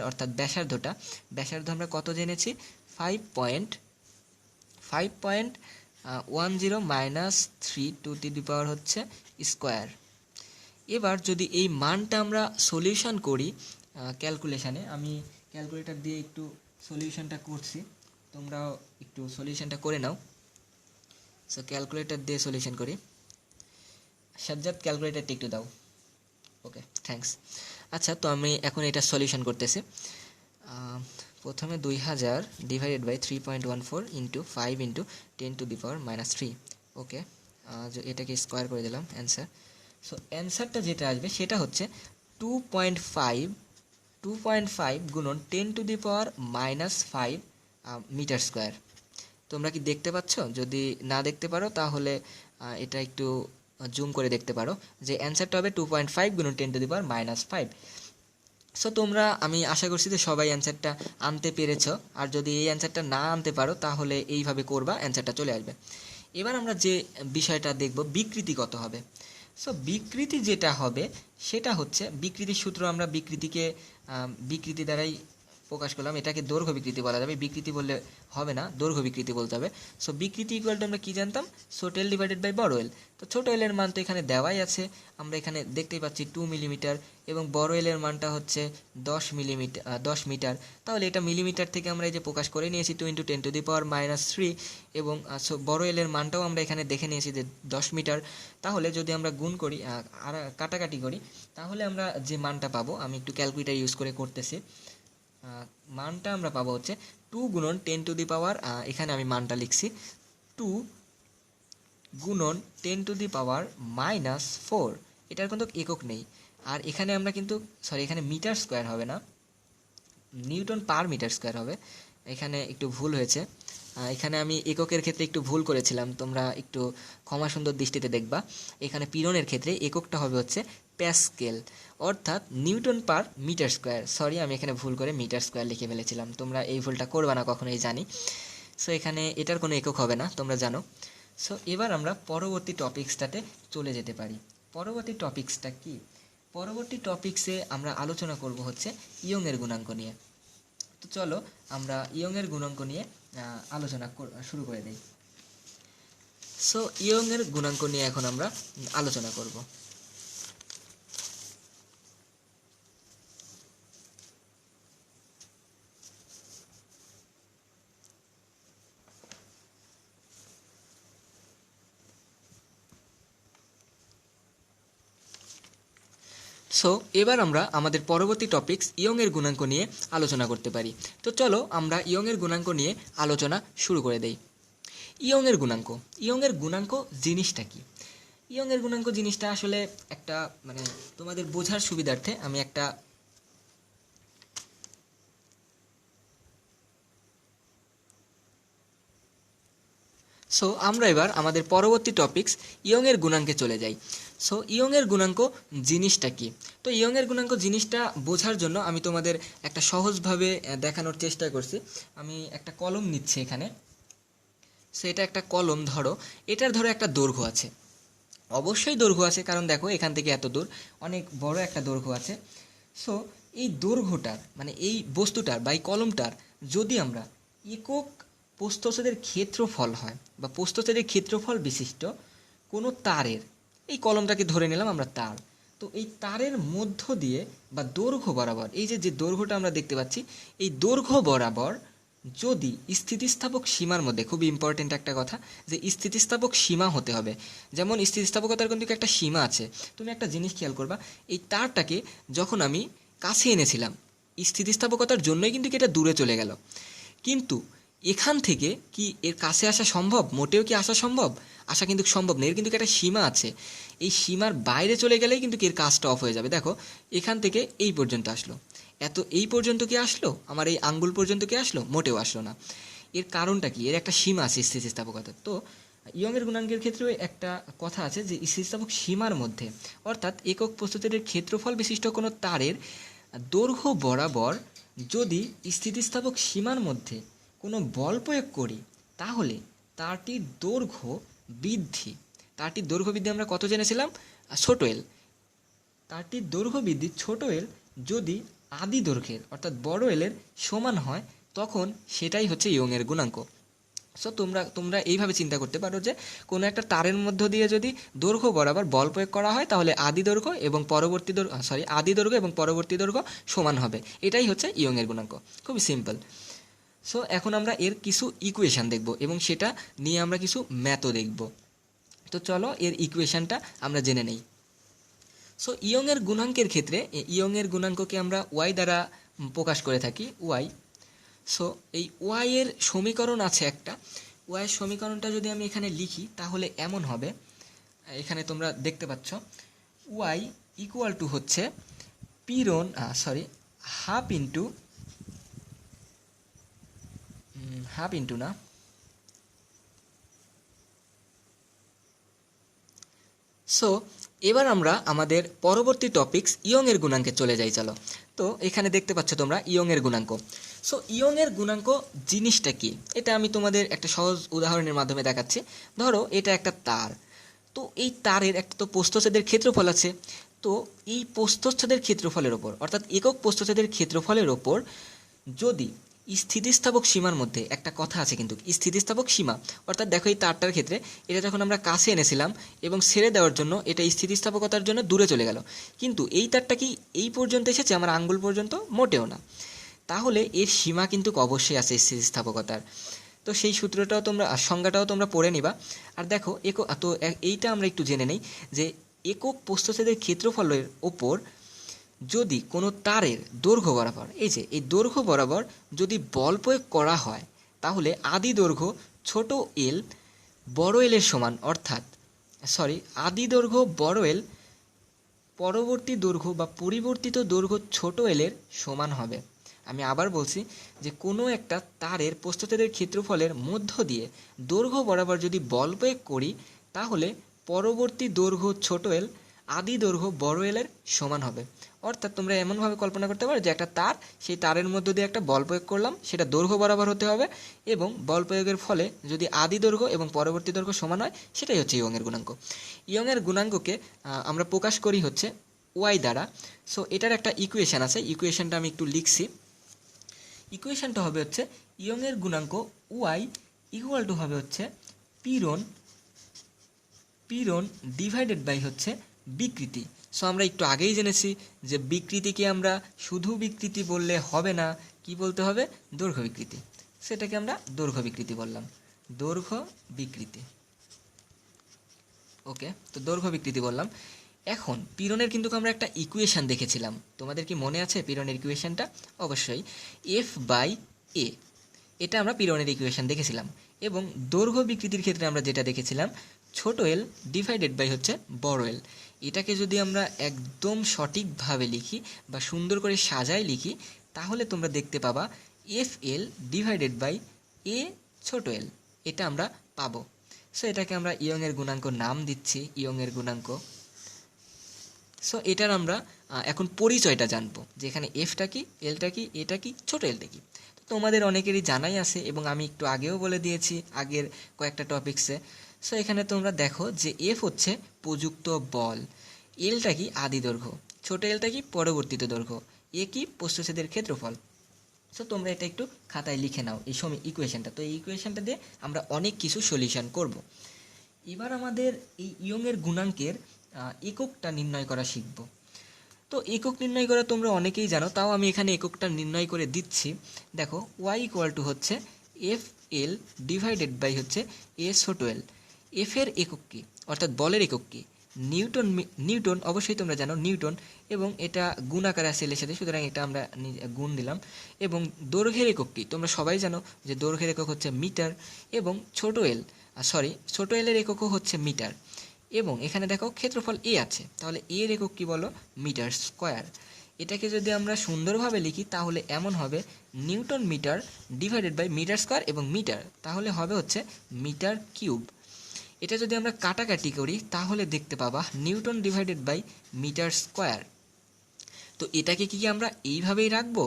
অর্থাৎ ব্যাসার্ধ আমরা কত জেনেছি? 5.10 3 টু দি পাওয়ার হচ্ছে স্কোয়ার। এবার যদি এই মানটা আমরা সলিউশন করি ক্যালকুলেশানে, আমি ক্যালকুলেটর দিয়ে একটু সলিউশনটা করছি, তোমরাও একটু সলিউশনটা করে নাও। সো ক্যালকুলেটর দিয়ে সলিউশন করি। সাজ্জাদ ক্যালকুলেটরটা একটু দাও। ওকে, থ্যাঙ্কস। আচ্ছা, তো আমি এখন এটা সলিউশন করতেছি। প্রথমে 2000 ডিভাইডেড বাই 3.14 ইন্টু 5 ইন্টু 10⁻³ ওকে, এটাকে স্কোয়ার করে দিলাম অ্যান্সার। সো অ্যান্সারটা যেটা আসবে সেটা হচ্ছে 2.5 গুণন 10⁻⁻5 মিটার স্কোয়ার। তোমরা কি দেখতে পাচ্ছ? যদি না দেখতে পারো তাহলে এটা একটু জুম করে দেখতে পারো যে অ্যান্সারটা হবে 2.5 গুণন 10⁻⁻5। সো তোমরা, আমি আশা করছি যে সবাই অ্যান্সারটা আনতে পেরেছো। আর যদি এই অ্যান্সারটা না আনতে পারো তাহলে এইভাবে করবা, অ্যান্সারটা চলে আসবে। এবার আমরা যে বিষয়টা দেখব, বিকৃতি কত হবে। সো বিকৃতি যেটা হবে সেটা হচ্ছে, বিকৃতির সূত্র আমরা বিকৃতি দ্বারাই প্রকাশ করলাম। এটাকে দৈর্ঘ্য বিকৃতি বলা যাবে, বিকৃতি বললে হবে না, দৈর্ঘ্য বিকৃতি বলতে হবে। সো বিকৃতি ইকুয়াল টু আমরা কী জানতাম, ছোট এল ডিভাইডেড বাই বড় এল। তো ছোট এলের মান তো এখানে দেওয়াই আছে, আমরা এখানে দেখতেই পাচ্ছি 2 মিলিমিটার, এবং বড় এলের মানটা হচ্ছে 10 মিটার। তাহলে এটা মিলিমিটার থেকে আমরা এই যে প্রকাশ করে নিয়েছি 2 × 10⁻³ এবং বড় এলের মানটাও আমরা এখানে দেখে নিয়েছি যে 10 মিটার। তাহলে যদি আমরা গুণ করি আর কাটাকাটি করি, তাহলে আমরা যে মানটা পাবো, আমি একটু ক্যালকুলেটর ইউজ করে করতেছি, মানটা আমরা পাবো হচ্ছে 2 গুণন 10⁻, এখানে আমি মানটা লিখছি 2 গুণন 10⁻⁻4। এটার কিন্তু একক নেই। আর এখানে আমরা কিন্তু এখানে মিটার স্কোয়ার হবে না, নিউটন পার মিটার স্কোয়ার হবে। এখানে একটু ভুল হয়েছে, এখানে আমি এককের ক্ষেত্রে একটু ভুল করেছিলাম, তোমরা একটু ক্ষমা সুন্দর দৃষ্টিতে দেখবা। এখানে পীড়নের ক্ষেত্রে এককটা হবে হচ্ছে প্যাসকেল, অর্থাৎ নিউটন পার মিটার স্কোয়ার। আমি এখানে ভুল করে মিটার স্কোয়ার লিখে ফেলেছিলাম, তোমরা এই ভুলটা করবা না কখনোই, জানি। সো এখানে এটার কোনো একক হবে না, তোমরা জানো। সো এবার আমরা পরবর্তী টপিক্সটাতে চলে যেতে পারি। পরবর্তী টপিক্সটা কি? পরবর্তী টপিক্সে আমরা আলোচনা করব হচ্ছে ইয়ংয়ের গুণাঙ্ক নিয়ে। তো চলো আমরা ইয়ংয়ের গুণাঙ্ক নিয়ে আলোচনা শুরু করে দিই। সো ইয়ংয়ের গুণাঙ্ক নিয়ে এখন আমরা আলোচনা করব। সো এবার আমরা আমাদের পরবর্তী টপিকস ইয়ংয়ের গুণাঙ্ক নিয়ে আলোচনা করতে পারি। তো চলো আমরা ইয়ংয়ের গুণাঙ্ক নিয়ে আলোচনা শুরু করে দেই। ইয়ংয়ের গুণাঙ্ক জিনিসটা কি? ইয়ংয়ের গুণাঙ্ক জিনিসটা আসলে একটা, মানে তোমাদের বোঝার সুবিধার্থে আমি একটা সো আমরা এবার আমাদের পরবর্তী টপিকস ইয়ংয়ের গুণাঙ্কে চলে যাই। সো ইয়ংয়ের গুণাঙ্ক জিনিসটা কি? তো ইয়ংয়ের গুণাঙ্ক জিনিসটা বোঝার জন্য আমি তোমাদের একটা সহজভাবে দেখানোর চেষ্টা করছি। আমি একটা কলম নিচ্ছি এখানে। সো এটা একটা কলম, এটার একটা দৈর্ঘ্য আছে, অবশ্যই দৈর্ঘ্য আছে, কারণ দেখো এখান থেকে এত দূর, অনেক বড় একটা দৈর্ঘ্য আছে। সো এই দৈর্ঘ্যটার, মানে এই বস্তুটার বা এই কলমটার যদি আমরা একক প্রস্থচ্ছেদের ক্ষেত্রফল হয় বা প্রস্থচ্ছেদের ক্ষেত্রফল বিশিষ্ট কোনো তারের, এই কলমটাকে ধরে নিলাম আমরা তার, তো এই তারের মধ্য দিয়ে বা দৈর্ঘ্য বরাবর, এই যে দৈর্ঘ্যটা আমরা দেখতে পাচ্ছি, এই দৈর্ঘ্য বরাবর যদি স্থিতিস্থাপক সীমার মধ্যে, খুব ইম্পর্টেন্ট একটা কথা, যে স্থিতিস্থাপক সীমা হতে হবে। যেমন স্থিতিস্থাপকতার কিন্তু একটা সীমা আছে। তুমি একটা জিনিস খেয়াল করবা, এই তারটাকে যখন আমি কাছে এনেছিলাম, স্থিতিস্থাপকতার জন্যই কিন্তু এটা দূরে চলে গেল, কিন্তু এখান থেকে কি এর কাছে আসা সম্ভব? মোটেও কি আসা সম্ভব? আসা কিন্তু সম্ভব না, এর কিন্তু একটা সীমা আছে। এই সীমার বাইরে চলে গেলেই কিন্তু এর কাজটা অফ হয়ে যাবে। দেখো এখান থেকে এই পর্যন্ত আসলো, এই পর্যন্ত কি আসলো? আমার এই আঙ্গুল পর্যন্ত কি আসলো? মোটেও আসলো না। এর কারণটা কি? এর একটা সীমা আছে স্থিতিস্থাপকতার। তো ইয়ংয়ের গুণাঙ্কের ক্ষেত্রেও একটা কথা আছে যে স্থিতিস্থাপক সীমার মধ্যে, অর্থাৎ একক প্রস্থচ্ছেদের ক্ষেত্রফল বিশিষ্ট কোনো তারের দৈর্ঘ্য বরাবর যদি স্থিতিস্থাপক সীমার মধ্যে কোনো বল প্রয়োগ করি, তাহলে তারটির দৈর্ঘ্য বৃদ্ধি আমরা কত জেনেছিলাম? ছোট এল। তারটির দৈর্ঘ্য বৃদ্ধি ছোট এল যদি আদি দৈর্ঘ্যের, অর্থাৎ বড় এলের সমান হয়, তখন সেটাই হচ্ছে ইয়ংয়ের গুণাঙ্ক। সো তোমরা এইভাবে চিন্তা করতে পারো যে কোনো একটা তারের মধ্য দিয়ে যদি দৈর্ঘ্য বরাবর বল প্রয়োগ করা হয়, তাহলে আদি দৈর্ঘ্য এবং পরবর্তী দৈর্ঘ্য সমান হবে। এটাই হচ্ছে ইয়ংয়ের গুণাঙ্ক। খুবই সিম্পল। সো এখন আমরা এর কিছু ইকুয়েশান দেখব এবং সেটা নিয়ে আমরা কিছু ম্যাথও দেখব। তো চলো এর ইকুয়েশানটা আমরা জেনে নেই। সো ইয়ংয়ের গুণাঙ্কের ক্ষেত্রে ইয়ংয়ের গুণাঙ্ককে আমরা ওয়াই দ্বারা প্রকাশ করে থাকি, ওয়াই। সো এই ওয়াই এর সমীকরণ আছে একটা, ওয়াই এর সমীকরণটা যদি আমি এখানে লিখি তাহলে এমন হবে, এখানে তোমরা দেখতে পাচ্ছ ওয়াই ইকুয়াল টু হচ্ছে পীড়ন হাফ ইন্টু না, সো এবার আমরা আমাদের পরবর্তী টপিকস ইয়ংয়ের গুণাঙ্কে চলে যাই। চলো, তো এখানে দেখতে পাচ্ছ তোমরা ইয়ংয়ের গুণাঙ্ক। সো ইয়ংয়ের গুণাঙ্ক জিনিসটা কি, এটা আমি তোমাদের একটা সহজ উদাহরণের মাধ্যমে দেখাচ্ছি। ধরো এটা একটা তার, তো এই তারের একটা তো প্রস্থচ্ছেদের ক্ষেত্রফল আছে। তো এই প্রস্থচ্ছেদের ক্ষেত্রফলের ওপর, অর্থাৎ একক প্রস্থচ্ছেদের ক্ষেত্রফলের ওপর যদি স্থিতিস্থাপক সীমার মধ্যে একটা কথা আছে, কিন্তু স্থিতিস্থাপক সীমা অর্থাৎ দেখো এই তারটার ক্ষেত্রে এটা যখন আমরা কাছে এনেছিলাম এবং ছেড়ে দেওয়ার জন্য এটা স্থিতিস্থাপকতার জন্য দূরে চলে গেল, কিন্তু এই তারটা কি এই পর্যন্ত এসেছে, আমার আঙ্গুল পর্যন্ত? মোটেও না। তাহলে এর সীমা কিন্তু অবশ্যই আছে স্থিতিস্থাপকতার। তো সেই সূত্রটাও তোমরা, সংজ্ঞাটাও তোমরা পড়ে নিবা। আর দেখো এইটা আমরা একটু জেনে নেই যে একক প্রস্থচ্ছেদের ক্ষেত্রফলের ওপর যদি কোনো তারের দৈর্ঘ্য বরাবর, এই যে এই দৈর্ঘ্য বরাবর যদি বল প্রয়োগ করা হয়, তাহলে আদি দৈর্ঘ্য ছোট এল বড় এলের সমান, অর্থাৎ আদি দৈর্ঘ্য বড় এল পরবর্তী দৈর্ঘ্য বা পরিবর্তিত দৈর্ঘ্য ছোট এলের সমান হবে। আমি আবার বলছি যে কোনো একটা তারের প্রস্থচ্ছেদের ক্ষেত্রফলের মধ্য দিয়ে দৈর্ঘ্য বরাবর যদি বল প্রয়োগ করি, তাহলে পরবর্তী দৈর্ঘ্য ছোট এল আদি দৈর্ঘ্য বড় এলের সমান হবে। অর্থাৎ তোমরা এমনভাবে কল্পনা করতে পারো যে একটা তার, সেই তারের মধ্য দিয়ে একটা বল প্রয়োগ করলাম, সেটা দৈর্ঘ্য বরাবর হতে হবে, এবং বল প্রয়োগের ফলে যদি আদি দৈর্ঘ্য এবং পরবর্তী দৈর্ঘ্য সমান হয়, সেটাই হচ্ছে ইয়ংয়ের গুণাঙ্ক। ইয়ংয়ের গুণাঙ্ককে আমরা প্রকাশ করি হচ্ছে ওয়াই দ্বারা। সো এটার একটা ইকুয়েশন আছে, ইকুয়েশনটা আমি একটু লিখছি। ইকুয়েশনটা হবে হচ্ছে ইয়ংয়ের গুণাঙ্ক ওয়াই ইকুয়াল টু হবে হচ্ছে পীড়ন ডিভাইডেড বাই হচ্ছে বিকৃতি। সো আমরা একটু আগেই জেনেছি যে বিকৃতিকে আমরা শুধু বিকৃতি বললে হবে না, কি বলতে হবে? দৈর্ঘ্য বিকৃতি। সেটাকে আমরা দৈর্ঘ্য বিকৃতি বললাম, দৈর্ঘ্য বিকৃতি। ওকে, তো দৈর্ঘ্য বিকৃতি বললাম। এখন পীড়নের কিন্তু আমরা একটা ইকুয়েশন দেখেছিলাম, তোমাদের কি মনে আছে পীড়নের ইকুয়েশনটা? অবশ্যই এফ বাই এ, এটা আমরা পীড়নের ইকুয়েশন দেখেছিলাম। এবং দৈর্ঘ্য বিকৃতির ক্ষেত্রে আমরা যেটা দেখেছিলাম ছোট এল ডিভাইডেড বাই হচ্ছে বড় এল। এটাকে যদি আমরা একদম সঠিকভাবে লিখি বা সুন্দর করে সাজায় লিখি, তাহলে তোমরা দেখতে পাবা এফ এল ডিভাইডেড বাই এ ছোট এল, এটা আমরা পাবো। সো এটাকে আমরা ইয়ংয়ের গুণাঙ্ক নাম দিচ্ছি, ইয়ংয়ের গুণাঙ্ক। সো এটার আমরা এখন পরিচয়টা জানবো, যে এখানে এফটা কি, এলটা কি, এটা কি, ছোট এলটা কি। তো তোমাদের অনেকেরই জানাই আছে এবং আমি একটু আগেও বলে দিয়েছি আগের কয়েকটা টপিক্সে। সো এখানে তোমরা দেখো যে এফ হচ্ছে প্রযুক্ত বল, এলটা কি আদি দৈর্ঘ্য, ছোট এলটা কি পরবর্তীত দৈর্ঘ্য, এ কি প্রস্থচ্ছেদের ক্ষেত্রফল। সো তোমরা এটা একটু খাতায় লিখে নাও এই ইকুয়েশনটা। তো এই ইকুয়েশনটা দিয়ে আমরা অনেক কিছু সলিউশন করব। এবার আমাদের এই ইয়ংয়ের গুণাঙ্কের এককটা নির্ণয় করা শিখব। তো একক নির্ণয় করা তোমরা অনেকেই জানো, তাও আমি এখানে এককটা নির্ণয় করে দিচ্ছি। দেখো ওয়াই ইকুয়াল টু হচ্ছে এফ এল ডিভাইডেড বাই হচ্ছে এ ছোট এল। এফ এর একক কি, অর্থাৎ বলের একক কি? নিউটন অবশ্যই তোমরা জানো নিউটন, এবং এটা গুণ আকারে আছে এলের সাথে, সুতরাং এটা আমরা গুণ দিলাম। এবং দৈর্ঘ্যের একক কি, তোমরা সবাই জানো যে দৈর্ঘ্যের একক হচ্ছে মিটার, এবং ছোট এলের এককও হচ্ছে মিটার। এবং এখানে দেখো ক্ষেত্রফল এ আছে, তাহলে এর একক কি বলো? Metre square. এটাকে যদি আমরা সুন্দরভাবে লিখি তাহলে এমন হবে newton metre divided by metre square এবং মিটার, তাহলে হবে হচ্ছে মিটার কিউব। এটা যদি আমরা কাটাকাটি করি তাহলে দেখতে পাবা newton divided by metre square. তো এটাকে কি আমরা এইভাবেই রাখবো,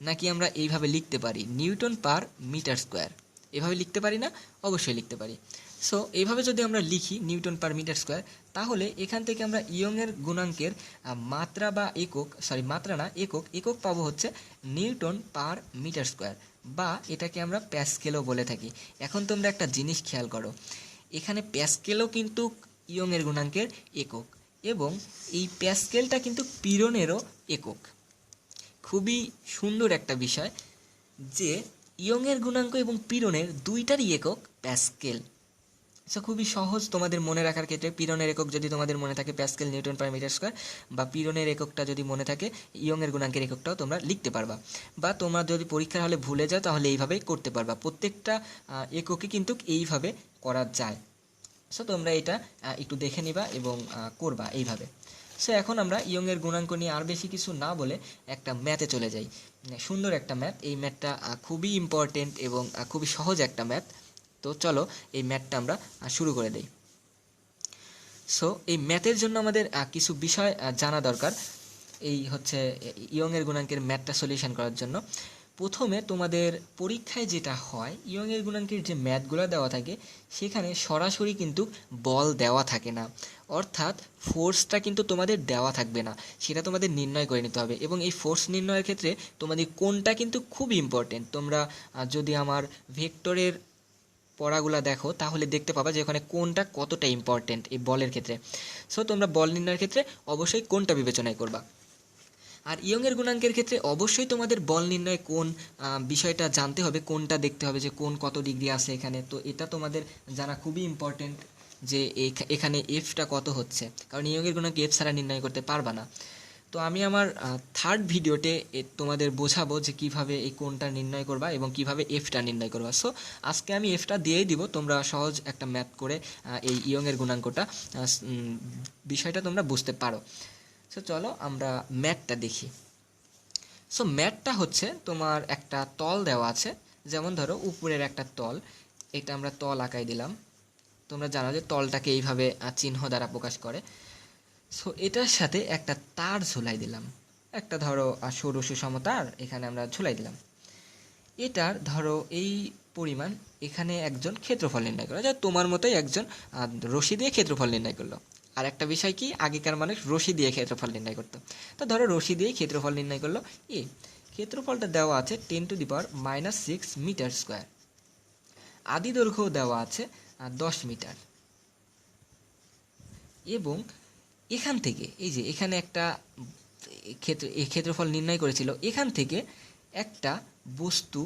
নাকি আমরা এইভাবে লিখতে পারি নিউটন পার মিটার স্কোয়ার? এভাবে লিখতে পারি না? অবশ্যই লিখতে পারি। সো এইভাবে যদি আমরা লিখি নিউটন পার মিটার স্কোয়ার, তাহলে এখান থেকে আমরা ইয়ংয়ের গুণাঙ্কের মাত্রা বা একক পাবো হচ্ছে নিউটন পার মিটার স্কোয়ার, বা এটাকে আমরা প্যাসকেলও বলে থাকি। এখন তোমরা একটা জিনিস খেয়াল করো, এখানে প্যাসকেলও কিন্তু ইয়ংয়ের গুণাঙ্কের একক, এবং এই প্যাসকেলটা কিন্তু পীড়নেরও একক। খুবই সুন্দর একটা বিষয় যে ইয়ংয়ের গুণাঙ্ক এবং পীড়নের দুইটারই একক প্যাসকেল। সো খুবই সহজ তোমাদের মনে রাখার ক্ষেত্রে। পীড়নের একক যদি তোমাদের মনে থাকে pascal newton per metre square, বা পীড়নের এককটা যদি মনে থাকে ইয়ংয়ের গুণাঙ্কের এককটাও তোমরা লিখতে পারবা, বা তোমরা যদি পরীক্ষার হলে ভুলে যাও তাহলে এইভাবেই করতে পারবা। প্রত্যেকটা এককে কিন্তু এইভাবে করা যায়। সো তোমরা এটা একটু দেখে নিবা এবং করবা এইভাবে। সো এখন আমরা ইয়ংয়ের গুণাঙ্ক নিয়ে আর বেশি কিছু না বলে একটা ম্যাথে চলে যাই। সুন্দর একটা ম্যাথ, এই ম্যাথটা খুবই ইম্পর্টেন্ট এবং খুবই সহজ একটা ম্যাথ। তো চলো এই ম্যাথটা আমরা শুরু করে দেই। সো এই ম্যাথের জন্য আমাদের কিছু বিষয় জানা দরকার। এই হচ্ছে ইয়ংয়ের গুণাঙ্কের ম্যাথটা সলিউশন করার জন্য প্রথমে তোমাদের পরীক্ষায় যেটা হয়, ইয়ংয়ের গুণাঙ্কের যে ম্যাথগুলো দেওয়া থাকে সেখানে সরাসরি কিন্তু বল দেওয়া থাকে না, অর্থাৎ ফোর্সটা কিন্তু তোমাদের দেওয়া থাকবে না, সেটা তোমাদের নির্ণয় করে নিতে হবে। এবং এই ফোর্স নির্ণয়ের ক্ষেত্রে তোমাদের কোনটা কিন্তু খুব ইম্পর্টেন্ট। তোমরা যদি আমার ভেক্টরের পড়াগুলো দেখো তাহলে দেখতে পাবা যে ওখানে কোনটা কতটা ইম্পর্টেন্ট এই বলের ক্ষেত্রে। সো তোমরা বল নির্ণয়ের ক্ষেত্রে অবশ্যই কোনটা বিবেচনায় করবা। আর ইয়ংয়ের গুণাঙ্কের ক্ষেত্রে অবশ্যই তোমাদের বল নির্ণয় কোন বিষয়টা জানতে হবে, কোনটা দেখতে হবে যে কোন কত ডিগ্রি আছে এখানে। তো এটা তোমাদের জানা খুবই ইম্পর্টেন্ট যে এখানে এফটা কত হচ্ছে, কারণ ইয়ংয়ের গুণাঙ্ক এফ ছাড়া নির্ণয় করতে পারবা না। তো আমি আমার থার্ড ভিডিওতে তোমাদের বোঝাবো যে কিভাবে এই কোনটা নির্ণয় করবা এবং কিভাবে এফটা নির্ণয় করবা। সো আজকে আমি এফটা দিয়েই দিব, তোমরা সহজ একটা ম্যাথ করে এই ইয়ংয়ের গুণাঙ্কটা বিষয়টা তোমরা বুঝতে পারো। সো চলো আমরা ম্যাথটা দেখি। সো ম্যাথটা হচ্ছে তোমার একটা তল দেওয়া আছে, যেমন ধরো উপরের একটা তল, এটা আমরা তল আঁকাই দিলাম। তোমরা জানো যে তলটাকে এইভাবে চিহ্ন দ্বারা প্রকাশ করে। সো এটার সাথে একটা তার ঝুলাই দিলাম, একটা ধরো সরু সুষম তার এখানে আমরা ঝুলাই দিলাম। এটার ধরো এই পরিমাণ, এখানে একজন ক্ষেত্রফল নির্ণয় করলো, যা তোমার মতোই একজন রশি দিয়ে ক্ষেত্রফল নির্ণয় করলো। আর একটা বিষয় কি, আগেকার মানুষ রশি দিয়ে ক্ষেত্রফল নির্ণয় করতো। তো ধরো রশি দিয়েই ক্ষেত্রফল নির্ণয় করলো। ক্ষেত্রফলটা দেওয়া আছে 10⁻⁻6 মিটার স্কোয়ার। আদি দৈর্ঘ্য দেওয়া আছে 10 মিটার। এবং এখান থেকে এই যে এখানে একটা ক্ষেত্রফল নির্ণয় করেছিল, এখান থেকে একটা বস্তু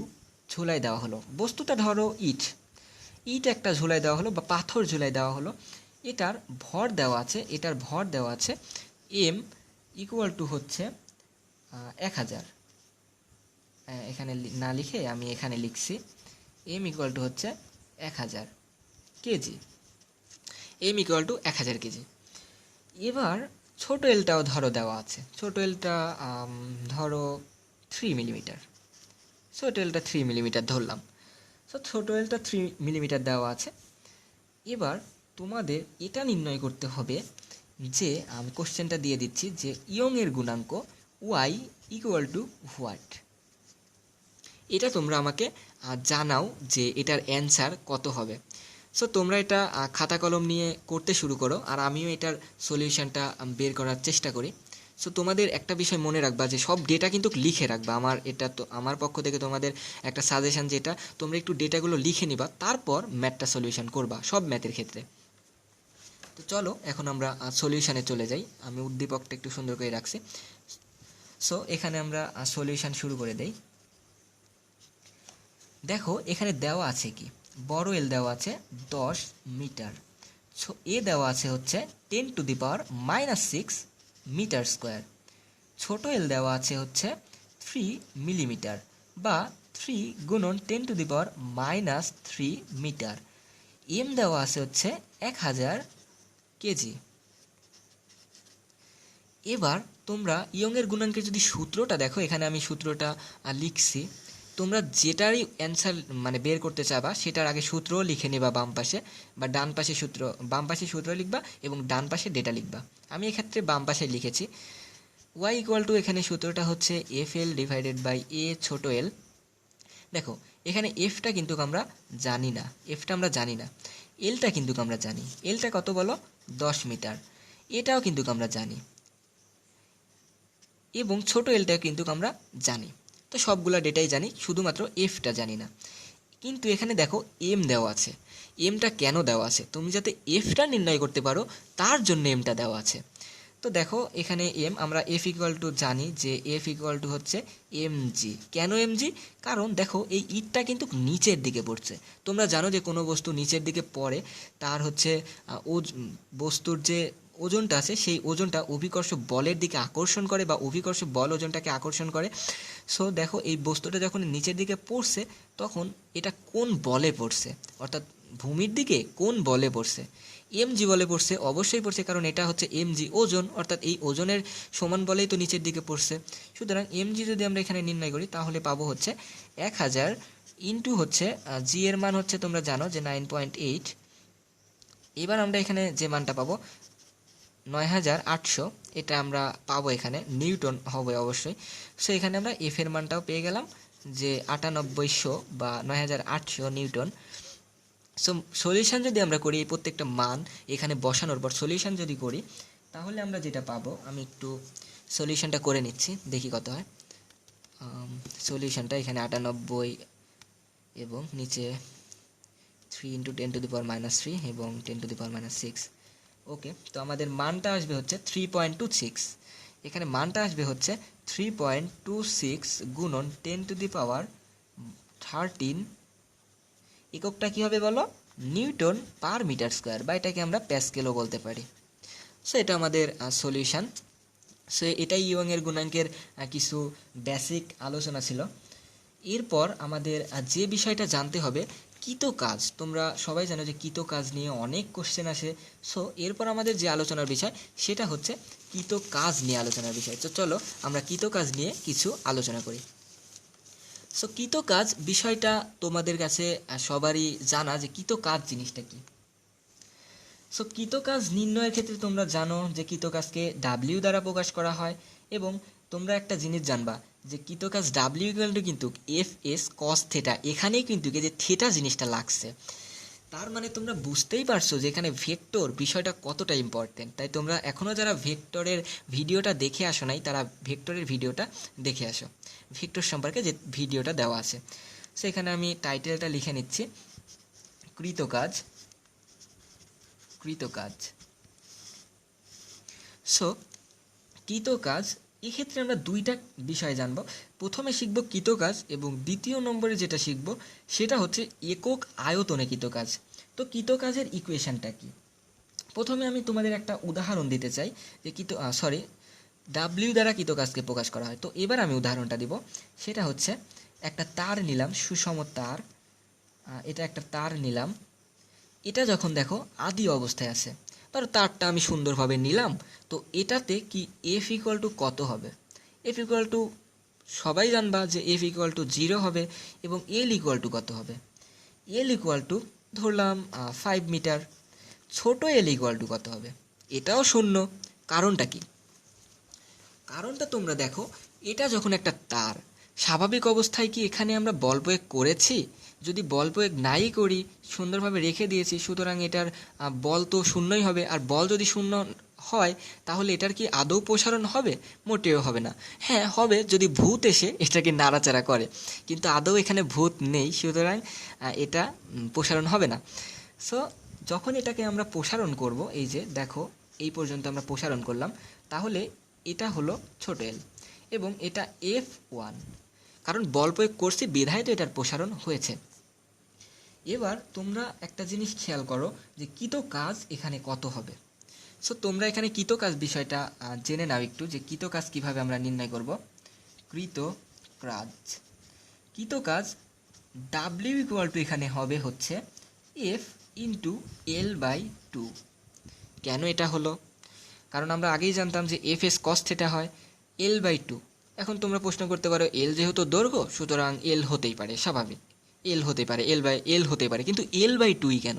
ঝুলাই দেওয়া হলো। বস্তুটা ধরো ইট একটা ঝুলাই দেওয়া হলো বা পাথর ঝুলাই দেওয়া হলো। এটার ভর দেওয়া আছে এম ইকুয়াল টু হচ্ছে 1000। এখানে না লিখে আমি এখানে লিখছি এম ইকুয়াল টু হচ্ছে 1000 KG. M equal to 1000 KG. এবার ছোট এলটাও ধরো দেওয়া আছে, ছোট এলটা ধরো 3 মিলিমিটার। ছোট এলটা 3 মিলিমিটার ধরলাম। সো ছোট এলটা 3 মিলিমিটার দেওয়া আছে। এবার তোমাদের এটা নির্ণয় করতে হবে যে, আমি কোশ্চেনটা দিয়ে দিচ্ছি যে ইয়ংয়ের গুণাঙ্ক ওয়াই ইকুয়াল টু হোয়াট। এটা তোমরা আমাকে জানাও যে এটার অ্যান্সার কত হবে। সো তোমরা এটা খাতা কলম নিয়ে করতে শুরু করো, আর আমিও এটার সলিউশনটা বের করার চেষ্টা করি। সো তোমাদের একটা বিষয় মনে রাখবা যে সব ডেটা কিন্তু লিখে রাখবা। এটা তো আমার পক্ষ থেকে তোমাদের একটা সাজেশন, যেটা তোমরা একটু ডেটাগুলো লিখে নিবা, তারপর ম্যাথটা সলিউশন করবা সব ম্যাথের ক্ষেত্রে। তো চলো এখন আমরা সলিউশনে চলে যাই। আমি উদ্দীপকটা একটু সুন্দর করে রাখছি। সো এখানে আমরা সলিউশন শুরু করে দেই। দেখো এখানে দেওয়া আছে কি, বড় এল দেওয়া আছে 10 মিটার। এ দেওয়া আছে হচ্ছে 10⁻⁻6 মিটার স্কোয়ার। ছোট এল দেওয়া আছে হচ্ছে 3 মিলিমিটার বা 3 গুণন 10⁻³ মিটার। এম দেওয়া আছে হচ্ছে 1000 কেজি। এবার তোমরা ইয়ংয়ের গুণাঙ্কের যদি সূত্রটা দেখো, এখানে আমি সূত্রটা লিখছি। তোমরা যেটারই অ্যান্সার মানে বের করতে চাবা সেটার আগে সূত্রও লিখে নেবা বাম পাশে, বা ডান পাশে সূত্র, বাম পাশে সূত্র লিখবা এবং ডান পাশে ডেটা লিখবা। আমি এক্ষেত্রে বাম পাশে লিখেছি। ওয়াই ইকুয়াল টু, এখানে সূত্রটা হচ্ছে এফ এল ডিভাইডেড বাই এ ছোট এল। দেখো এখানে এফটা কিন্তু আমরা জানি না, এলটা কিন্তু আমরা জানি। এলটা কত বলো, 10 মিটার। এটাও কিন্তু আমরা জানি এবং ছোট এলটা কিন্তু আমরা জানি। তো সবগুলা ডেটাই জানি, শুধুমাত্র এফটা জানি না। কিন্তু এখানে দেখো এম দেওয়া আছে। এমটা কেন দেওয়া আছে, তুমি যাতে এফটা নির্ণয় করতে পারো তার জন্য এমটা দেওয়া আছে। তো দেখো এখানে এম, আমরা এফ ইকুয়াল টু জানি যে এফ ইকুয়াল টু হচ্ছে এমজি। কেন এমজি? কারণ দেখো এই ইটটা কিন্তু নিচের দিকে পড়ছে। তোমরা জানো যে কোনো বস্তু নিচের দিকে পড়ে তার হচ্ছে বস্তুর যে ওজনটা আছে সেই ওজনটা অভিকর্ষ বলের দিকে আকর্ষণ করে বা অভিকর্ষ বল ওজনটাকে আকর্ষণ করে। সো দেখো এই বস্তুটা যখন নিচের দিকে পড়ছে তখন এটা কোন বলে পড়ছে, অর্থাৎ ভূমির দিকে কোন বলে পড়ছে? এমজি বলে পড়ছে, অবশ্যই পড়ছে, কারণ এটা হচ্ছে এমজি ওজন, অর্থাৎ এই ওজনের সমান বলেই তো নিচের দিকে পড়ছে। সুতরাং এমজি যদি আমরা এখানে নির্ণয় করি তাহলে পাবো হচ্ছে 1000 ইন্টু হচ্ছে জি এর মান হচ্ছে তোমরা জানো যে 9.8। এবার আমরা এখানে যে মানটা পাবো 9800, এটা আমরা পাবো এখানে নিউটন হবে অবশ্যই। সো এখানে আমরা এফ এর মানটাও পেয়ে গেলাম যে 9800 বা 9800 নিউটন। সো সলিউশন যদি আমরা করি এই প্রত্যেকটা মান এখানে বসানোর পর সলিউশন যদি করি তাহলে আমরা যেটা পাবো, আমি একটু সলিউশনটা করে নিচ্ছি দেখি কত হয়। সলিউশনটা এখানে 98 এবং নিচে 3 × 10⁻³ এবং 10⁻⁶। ওকে, তো আমাদের মানটা আসবে হচ্ছে 3.26। এখানে মানটা আসবে হচ্ছে 3.26 গুণন 10⁻13। এককটা কী হবে বলো? নিউটন পার মিটার স্কোয়ার, বা এটাকে আমরা প্যাসকেলও বলতে পারি। সো এটা আমাদের সলিউশন। সো এটাই ইয়ংয়ের গুণাঙ্কের কিছু বেসিক আলোচনা ছিল। এরপর আমাদের যে বিষয়টা জানতে হবে কৃত কাজ। তোমরা সবাই জানো যে কৃত কাজ নিয়ে অনেক কোশ্চেন আসে। সো এরপর আমাদের যে আলোচনার বিষয় সেটা হচ্ছে কৃত কাজ নিয়ে আলোচনার বিষয়। তো চলো আমরা কৃত কাজ নিয়ে কিছু আলোচনা করি। সো কৃত কাজ বিষয়টা তোমাদের কাছে সবারই জানা যে কৃত কাজ জিনিসটা কি। সো কৃত কাজ নির্ণয়ের ক্ষেত্রে তোমরা জানো যে কৃত কাজকে ডাব্লিউ দ্বারা প্রকাশ করা হয়, এবং তোমরা একটা জিনিস জানবা যে কৃত কাজ ডাব্লিউ ইকুয়াল টু কিন্তু এফ এস কস থিটা। এখানেই কিন্তু এই যে থিটা জিনিসটা লাগছে, তার মানে তোমরা বুঝতেই পারছো যে এখানে ভেক্টর বিষয়টা কতটা ইম্পর্টেন্ট। তাই তোমরা এখনও যারা ভেক্টরের ভিডিওটা দেখে আসো নাই তারা ভেক্টরের ভিডিওটা দেখে আসো, ভেক্টর সম্পর্কে যে ভিডিওটা দেওয়া আছে। সো এখানে আমি টাইটেলটা লিখে নিচ্ছি, কৃতকাজ। কৃতকাজ। সো কৃতকাজ এক্ষেত্রে আমরা দুইটা বিষয় জানব। প্রথমে শিখব কৃতকাজ এবং দ্বিতীয় নম্বরে যেটা শিখব সেটা হচ্ছে একক আয়তনে কৃতকাজ। তো কৃতকাজের ইকুয়েশনটা কি? প্রথমে আমি তোমাদের একটা উদাহরণ দিতে চাই যে ডাব্লিউ দ্বারা কৃতকাজকে প্রকাশ করা হয়। তো এবার আমি উদাহরণটা দিব, সেটা হচ্ছে একটা তার নিলাম, সুষম তার। এটা একটা তার নিলাম, এটা যখন দেখো আদি অবস্থায় আছে, ধরো তারটা আমি সুন্দরভাবে নিলাম, তো এটাতে কি এফ ইকুয়াল টু কত হবে? এফ ইকুয়াল টু সবাই জানবা যে এফ ইকুয়াল টু 0 হবে, এবং এল ইকুয়াল টু কত হবে? এল ইকুয়াল টু ধরলাম 5 মিটার। ছোট এল ইকুয়াল টু কত হবে? এটাও 0। কারণটা কি? কারণটা তোমরা দেখো, এটা যখন একটা তার, স্বাভাবিক অবস্থায় কি এখানে আমরা বল প্রয়োগ করেছি? যদি বল প্রয়োগ নাই করি, সুন্দরভাবে রেখে দিয়েছি, সুতরাং এটার বল তো শূন্যই হবে। আর বল যদি শূন্য হয় তাহলে এটার কি আদৌ প্রসারণ হবে? মোটেও হবে না। হ্যাঁ হবে, যদি ভূত এসে এটাকে নাড়াচাড়া করে, কিন্তু আদৌ এখানে ভূত নেই, সুতরাং এটা প্রসারণ হবে না। সো যখন এটাকে আমরা প্রসারণ করব, এই যে দেখো এই পর্যন্ত আমরা প্রসারণ করলাম, তাহলে এটা হলো ছোট এল এবং এটা F1, কারণ বল প্রয়োগ করছি বিধায় তো এটার প্রসারণ হয়েছে। এবার তোমরা একটা জিনিস খেয়াল করো যে কৃত কাজ এখানে কত হবে। সো তোমরা এখানে কৃত কাজ বিষয়টা জেনে নাও একটু, যে কৃত কাজ কীভাবে আমরা নির্ণয় করব। কৃত কাজ ডাব্লিউ ইকুয়াল টু এখানে হবে হচ্ছে এফ ইন্টু L/2। কেন এটা হলো? কারণ আমরা আগেই জানতাম যে এফ এস কস থিটা হয়, L/2। এখন তোমরা প্রশ্ন করতে পারো এল যেহেতু দৈর্ঘ্য সুতরাং এল হতেই পারে, স্বাভাবিক এল হতে পারে, এল হতে পারে, কিন্তু L/2ই কেন?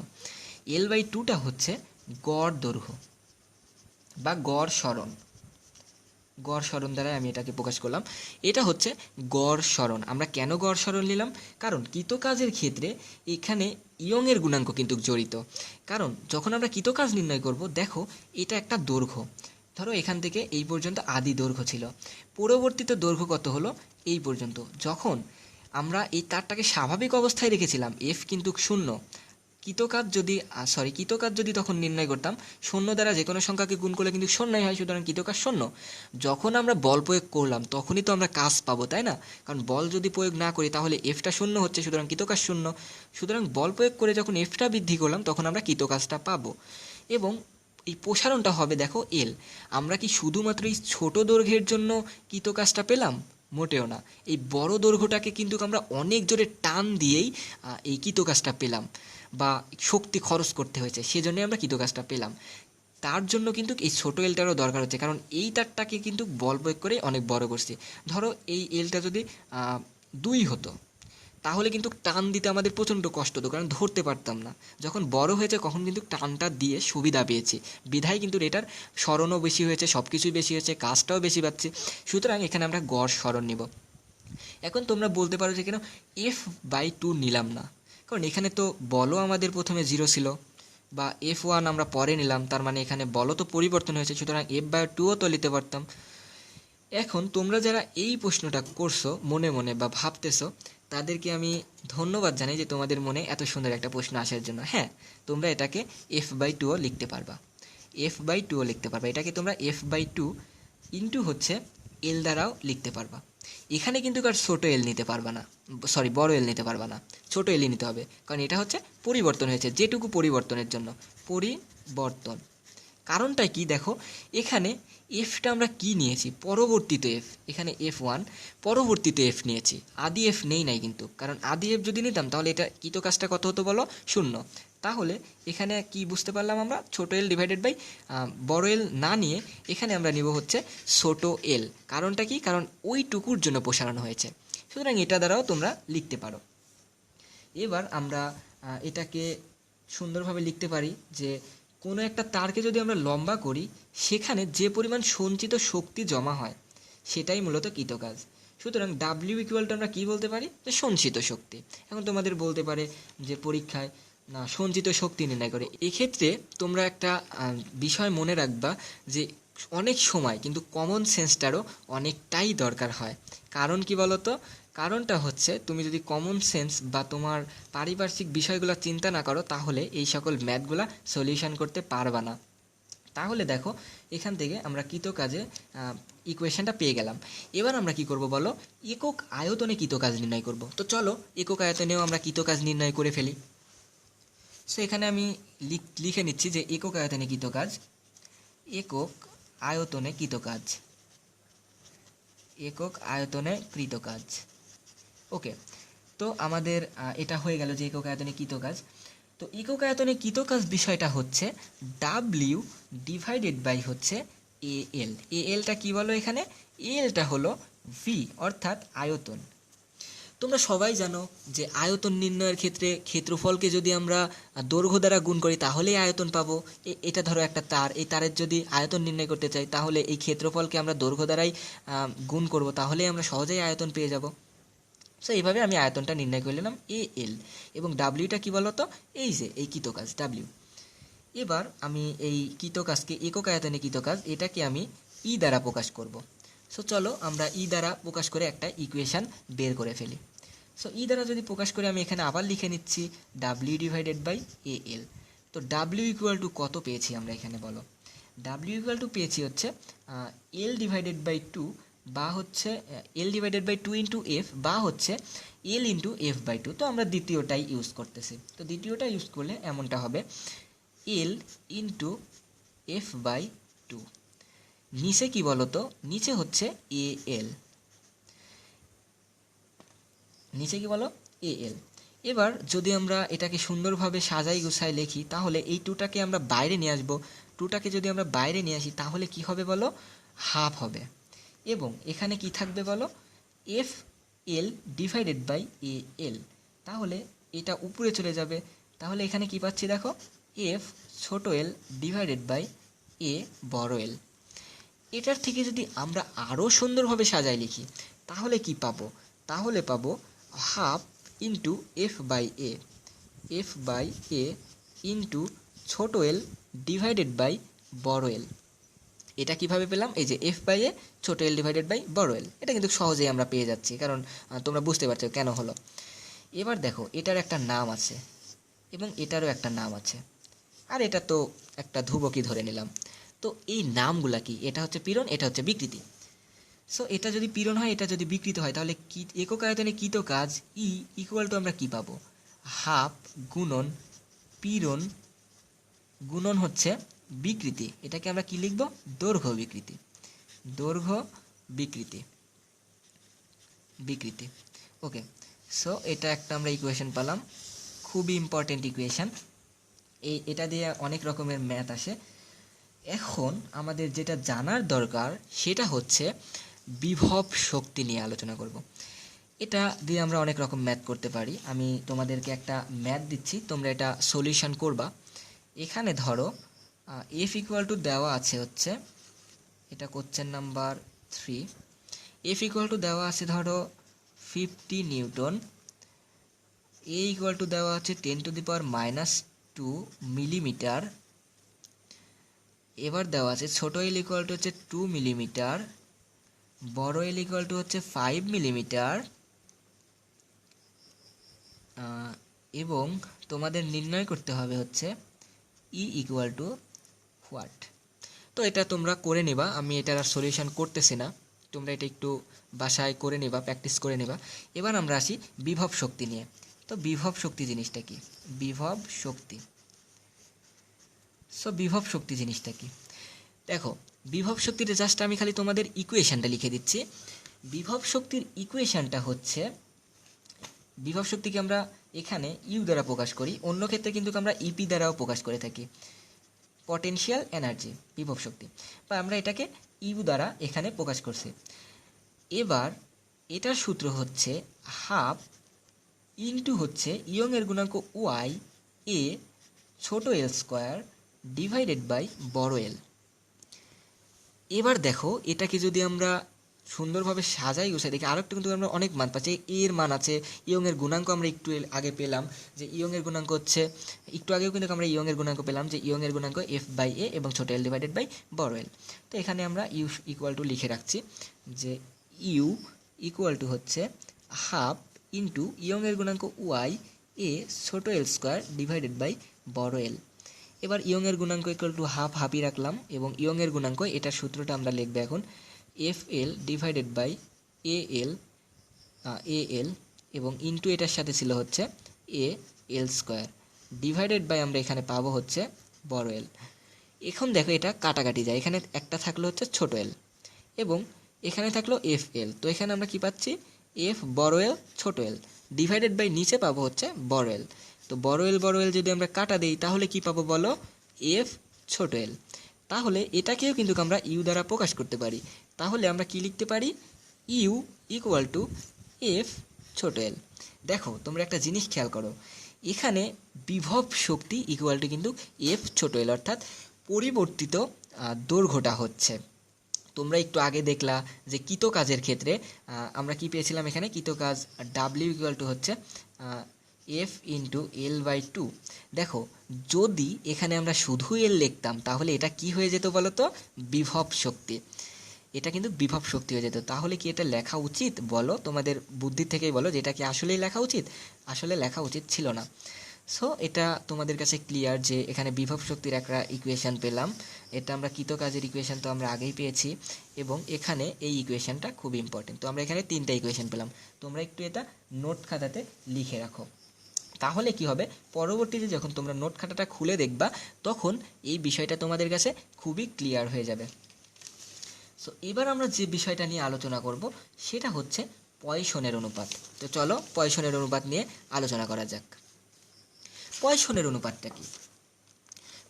L/2টা হচ্ছে গড় দৈর্ঘ্য বা গড় সরণ। গড় সরণ দ্বারা আমি এটাকে প্রকাশ করলাম। এটা হচ্ছে গড় সরণ। আমরা কেন গড় সরণ নিলাম? কারণ কৃতকাজের ক্ষেত্রে এখানে ইয়ংয়ের গুণাঙ্ক কিন্তু জড়িত। কারণ যখন আমরা কৃতকাজ নির্ণয় করব, দেখো এটা একটা দৈর্ঘ্য, ধরো এখান থেকে এই পর্যন্ত আদি দৈর্ঘ্য ছিল, পরবর্তীতে দৈর্ঘ্য কত হলো? এই পর্যন্ত। যখন আমরা এই তারটাকে স্বাভাবিক অবস্থায় রেখেছিলাম, এফ কিন্তু 0, কৃতকাজ যদি তখন নির্ণয় করতাম শূন্য দ্বারা যে কোনো সংখ্যাকে গুণ করলে কিন্তু শূন্যই হয়, সুতরাং কৃতকাজ শূন্য। যখন আমরা বল প্রয়োগ করলাম তখনই তো আমরা কাজ পাবো, তাই না? কারণ বল যদি প্রয়োগ না করি তাহলে এফটা শূন্য হচ্ছে, সুতরাং কৃতকাজ শূন্য। সুতরাং বল প্রয়োগ করে যখন এফটা বৃদ্ধি করলাম তখন আমরা কৃতকাজটা পাবো। এবং এই প্রসারণটা হবে দেখো এল। আমরা কি শুধুমাত্র এই ছোট দৈর্ঘ্যের জন্য কৃতকাজটা পেলাম? মোটেও না। এই বড় দৈর্ঘ্যটাকে কিন্তু আমরা অনেক জোরে টান দিয়েই এই কৃতকাজটা পেলাম, বা শক্তি খরচ করতে হয়েছে, সেজন্যই আমরা কৃতকাজটা পেলাম। তার জন্য কিন্তু এই ছোট এলটারও দরকার হচ্ছে, কারণ এই তারটাকে কিন্তু বল প্রয়োগ করে অনেক বড় করছি। ধরো এই এলটা যদি 2 হতো তাহলে কিন্তু টান দিতে আমাদের প্রচণ্ড কষ্ট হতো, কারণ ধরতে পারতাম না। যখন বড় হয়েছে তখন কিন্তু টানটা দিয়ে সুবিধা পেয়েছি, বিধায় কিন্তু এটার স্মরণও বেশি হয়েছে, সব কিছুই বেশি হয়েছে, কাজটাও বেশি পাচ্ছি। সুতরাং এখানে আমরা গড় স্মরণ নিব। এখন তোমরা বলতে পারো যে কেন f/2 নিলাম না? কারণ এখানে তো বলও আমাদের প্রথমে 0 ছিল, বা f1 আমরা পরে নিলাম, তার মানে এখানে বলও তো পরিবর্তন হয়েছে, সুতরাং f/2ও তো নিতে পারতাম। এখন তোমরা যারা এই প্রশ্নটা করছো মনে মনে বা ভাবতেছো, তাদেরকে আমি ধন্যবাদ জানাই যে তোমাদের মনে এত সুন্দর একটা প্রশ্ন আসার জন্য। হ্যাঁ, তোমরা এটাকে f/2ও লিখতে পারবা, f/2ও লিখতে পারবা। এটাকে তোমরা f/2 ইন্টু হচ্ছে এল দ্বারাও লিখতে পারবা। এখানে কিন্তু আর ছোটো এল নিতে পারবা না, বড় এল নিতে পারবা না, ছোটো এলই নিতে হবে, কারণ এটা হচ্ছে পরিবর্তন হয়েছে, যেটুকু পরিবর্তনের জন্য পরিবর্তন। কারণটা কি দেখো, এখানে এফটা আমরা কি নিয়েছি? পরবর্তীত এফ। এখানে f1 পরবর্তীত এফ নিয়েছি, আদি এফ নাই কিন্তু, কারণ আদি এফ যদি নিতাম তাহলে এটা কৃতকাজটা কত হতো বলো? শূন্য। তাহলে এখানে কি বুঝতে পারলাম আমরা? ছোট এল ডিভাইডেড বাই বড় এল না নিয়ে এখানে আমরা নিব হচ্ছে ছোট এল। কারণটা কি? কারণ ওইটুকুর জন্য প্রসারণ হয়েছে। সুতরাং এটা দ্বারাও তোমরা লিখতে পারো। এবার আমরা এটাকে সুন্দরভাবে লিখতে পারি যে কোনো একটা তারকে যদি আমরা লম্বা করি, সেখানে যে পরিমাণ সঞ্চিত শক্তি জমা হয় সেটাই মূলত কৃতকাজ। সুতরাং ডাব্লিউ ইকুয়াল টু আমরা কী বলতে পারি? যে সঞ্চিত শক্তি। এখন তোমাদের বলতে পারে যে পরীক্ষায় না সঞ্চিত শক্তি নির্ণয় করে। এক্ষেত্রে তোমরা একটা বিষয় মনে রাখবা যে অনেক সময় কিন্তু কমন সেন্সটারও অনেকটাই দরকার হয়। কারণ কি বলতো? কারণটা হচ্ছে তুমি যদি কমন সেন্স বা তোমার পারিপার্শ্বিক বিষয়গুলো চিন্তা না করো তাহলে এই সকল ম্যাথগুলা সলিউশন করতে পারবা না। তাহলে দেখো এখান থেকে আমরা কৃতকাজে ইকুয়েশনটা পেয়ে গেলাম। এবার আমরা কি করব বলো? একক আয়তনে কৃতকাজ নির্ণয় করব। তো চলো একক আয়তনেও আমরা কৃতকাজ নির্ণয় করে ফেলি। সো এখানে আমি লিখে নিচ্ছি যে একক আয়তনে কৃতকাজ, একক আয়তনে কৃতকাজ, একক আয়তনে কৃতকাজ। ওকে, তো আমাদের এটা হয়ে গেল যে একক আয়তনে কৃতকাজ। তো একক আয়তনে কৃতকাজ বিষয়টা হচ্ছে ডাব্লিউ ডিভাইডেড বাই হচ্ছে এএল। এএলটা কি বলো? এখানে এএলটা হলো ভি, অর্থাৎ আয়তন। তোমরা সবাই জানো যে আয়তন নির্ণয়ের ক্ষেত্রে ক্ষেত্রফলকে যদি আমরা দৈর্ঘ্য দ্বারা গুণ করি তাহলেই আয়তন পাবো। এটা ধরো একটা তার, এই তারের যদি আয়তন নির্ণয় করতে চাই তাহলে এই ক্ষেত্রফলকে আমরা দৈর্ঘ্য দ্বারাই গুণ করব, তাহলেই আমরা সহজেই আয়তন পেয়ে যাব। সো এইভাবে আমি আয়তনটা নির্ণয় করে নিলাম এএল। এবং ডাব্লিউটা কী বলতো? এই যে এই কৃতকাজ ডাব্লিউ। এবার আমি এই কৃতকাজকে একক আয়তনে কৃতকাজ এটাকে আমি ই দ্বারা প্রকাশ করব। সো চলো আমরা ই দ্বারা প্রকাশ করে একটা ইকুয়েশান বের করে ফেলি। সো ই দ্বারা যদি প্রকাশ করে আমি এখানে আবার লিখে নিচ্ছি ডাব্লিউ ডিভাইডেড বাই এএল। তো ডাব্লিউ ইকুয়াল টু কত পেয়েছি আমরা এখানে বলো? ডাব্লিউ ইকুয়াল টু পেয়েছি হচ্ছে এল ডিভাইডেড বাই 2, বা হচ্ছে L divided by 2 into F, বা হচ্ছে এল ইন্টু f/2। তো আমরা দ্বিতীয়টাই ইউজ করতেছি। তো দ্বিতীয়টা ইউজ করলে এমনটা হবে এল ইন্টু f/2। নিচে কি বলতো? নিচে হচ্ছে এএল, নিচে কি বলো? এএল। এবার যদি আমরা এটাকে সুন্দরভাবে সাজাই গুছাই লিখি তাহলে এই টুটাকে আমরা বাইরে নিয়ে আসবো। টুটাকে যদি আমরা বাইরে নিয়ে আসি তাহলে কি হবে বলো? হাফ হবে। এবং এখানে কি থাকবে বলো? এফ এল ডিভাইডেড বাই এ এল। তাহলে এটা উপরে চলে যাবে। তাহলে এখানে কি পাচ্ছি দেখো? এফ ছোট এল ডিভাইডেড বাই এ বড় এল। এটার থেকে যদি আমরা আরও সুন্দরভাবে সাজাই লিখি তাহলে কি পাবো? তাহলে পাবো half into f/a, f/a into ছোট এল ডিভাইডেড বাই বড় এল। এটা কিভাবে পেলাম? এই যে f/a ছোট এল ডিভাইডেড বাই বড় এল। এটা কিন্তু সহজেই আমরা পেয়ে যাচ্ছি, কারণ তোমরা বুঝতে পারছো কেন হলো। এবার দেখো এটার একটা নাম আছে, এবং এটারও একটা নাম আছে, আর এটা তো একটা ধ্রুবকই ধরে নিলাম। তো এই নামগুলা কি? এটা হচ্ছে পীড়ন, এটা হচ্ছে বিকৃতি। সো এটা যদি পীড়ন হয়, এটা যদি বিকৃত হয়, তাহলে কি একক আয়তনে কৃত কাজ ই ইকুয়াল টু আমরা কি পাবো? হাফ গুণন পীড়ন গুণন হচ্ছে বিকৃতি। এটাকে আমরা কি লিখব? দৈর্ঘ্য বিকৃতি। দৈর্ঘ্য বিকৃতি বিকৃতি ওকে। সো এটা একটা আমরা ইকুয়েশন পেলাম, খুবই ইম্পর্টেন্ট ইকুয়েশন। এটা দিয়ে অনেক রকমের ম্যাথ আসে। এখন আমাদের যেটা জানার দরকার সেটা হচ্ছে বিভব শক্তি নিয়ে আলোচনা করব। এটা দিয়ে আমরা অনেক রকম ম্যাথ করতে পারি। আমি তোমাদেরকে একটা ম্যাথ দিচ্ছি, তোমরা এটা সলিউশন করবা। এখানে ধরো এফ ইকুয়াল টু দেওয়া আছে হচ্ছে, এটা question number 3। F equal to দেওয়া আছে ধরো 50 নিউটন, এ ইকুয়াল টু দেওয়া আছে 10⁻⁻² মিলিমিটার। এবার দেওয়া আছে ছোট এল ইকুয়াল টু হচ্ছে 2 মিলিমিটার, বড় এল ইকুয়াল টু হচ্ছে 5 মিলিমিটার। এবং তোমাদের নির্ণয় করতে হবে হচ্ছে ই ইকুয়াল টু হোয়াট। তো এটা তোমরা করে নেবা, আমি এটার আর সলিউশন করতেছি না, তোমরা এটা একটু বাসায় করে নেবা, প্র্যাকটিস করে নেবা। এবার আমরা আসি বিভব শক্তি নিয়ে। তো বিভব শক্তি জিনিসটা কি? বিভব শক্তি, সো বিভব শক্তি জিনিসটা কি? দেখো, বিভব শক্তিটা জাস্ট আমি খালি তোমাদের ইকুয়েশনটা লিখে দিচ্ছি। বিভব শক্তির ইকুয়েশনটা হচ্ছে, বিভব শক্তিকে আমরা এখানে ইউ দ্বারা প্রকাশ করি, অন্য ক্ষেত্রে কিন্তু আমরা ইপি দ্বারাও প্রকাশ করে থাকি, পটেনশিয়াল এনার্জি বিভব শক্তি, বা আমরা এটাকে ইউ দ্বারা এখানে প্রকাশ করছি। এবার এটার সূত্র হচ্ছে হাফ ইন্টু হচ্ছে ইয়ংয়ের গুণাঙ্ক ওয়াই এ ছোট এল স্কোয়ার ডিভাইডেড বাই বড় এল। এবার দেখো, এটাকে যদি আমরা সুন্দরভাবে সাজাই গুছাই দেখি, আরও একটু কিন্তু আমরা অনেক মান পাচ্ছি। এর মান আছে, ইয়ংয়ের গুণাঙ্ক আমরা একটু আগে পেলাম যে ইয়ংয়ের গুণাঙ্ক হচ্ছে, একটু আগেও কিন্তু আমরা ইয়ংয়ের গুণাঙ্ক পেলাম যে ইয়ংয়ের গুণাঙ্ক এফ বাই এ এবং ছোট এল ডিভাইডেড বাই বড় এল। তো এখানে আমরা ইউ ইকুয়াল টু লিখে রাখছি যে ইউ ইকুয়াল টু হচ্ছে হাফ ইন্টু ইয়ংয়ের গুণাঙ্ক ওয়াই এ ছোট এল স্কোয়ার ডিভাইডেড বাই বড় এল। এবার ইয়ংয়ের গুণাঙ্ক ইকুয়াল টু হাফ, হাফই রাখলাম, এবং ইয়ংয়ের গুণাঙ্ক এটার সূত্রটা আমরা লিখবো এখন এফ এল ডিভাইডেড বাই এ এল এবং ইন্টু এটার সাথে ছিল হচ্ছে এ এল স্কোয়ার ডিভাইডেড বাই আমরা এখানে পাবো হচ্ছে বড় এল। এখন দেখো এটা কাটাকাটি যায়, এখানে একটা থাকলো হচ্ছে ছোট এল এবং এখানে থাকলো এফ এল। তো এখানে আমরা কি পাচ্ছি? এফ বড় এল ছোট এল ডিভাইডেড বাই নিচে পাবো হচ্ছে বড় এল। তো বড় এল যদি আমরা কাটা দেই তাহলে কি পাবো বলো? এফ ছোট এল। তাহলে এটাকেও কিন্তু আমরা ইউ দ্বারা প্রকাশ করতে পারি। তাহলে আমরা কি লিখতে পারি? ইউ ইকুয়াল টু এফ ছোট এল। দেখো, তোমরা একটা জিনিস খেয়াল করো, এখানে বিভব শক্তি ইকুয়াল টু কিন্তু এফ ছোট এল, অর্থাৎ পরিবর্তিত দৈর্ঘ্যটা হচ্ছে। তোমরা একটু আগে দেখলা যে কৃত কাজের ক্ষেত্রে আমরা কি পেয়েছিলাম? এখানে কৃত কাজ ডাব্লিউ ইকুয়াল টু হচ্ছে এফ ইন্টু এল বাই 2। দেখো, যদি এখানে আমরা শুধু এল লিখতাম তাহলে এটা কি হয়ে যেত বলো তো? বিভব শক্তি। এটা কিন্তু বিভব শক্তি হয়ে যেত। তাহলে কি এটা লেখা উচিত বলো? তোমাদের বুদ্ধি থেকেই বলো যে এটা কি আসলেই লেখা উচিত? আসলে লেখা উচিত ছিল না। সো এটা তোমাদের কাছে ক্লিয়ার যে এখানে বিভব শক্তির একটা ইকুয়েশন পেলাম। এটা আমরা কৃত কাজের ইকুয়েশন তো আমরা আগেই পেয়েছি, এবং এখানে এই ইকুয়েশনটা খুব ইম্পর্টেন্ট। তো আমরা এখানে 3টা ইকুয়েশন পেলাম। তোমরা একটু এটা নোট খাতাতে লিখে রাখো, তাহলে কি হবে, পরবর্তীতে যখন তোমরা নোট খাতাটা খুলে দেখবা তখন এই বিষয়টা তোমাদের কাছে খুবই ক্লিয়ার হয়ে যাবে। সো এবার আমরা যে বিষয়টা নিয়ে আলোচনা করব সেটা হচ্ছে পয়সনের অনুপাত। তো চলো পয়সনের অনুপাত নিয়ে আলোচনা করা যাক। পয়সনের অনুপাতটা কি?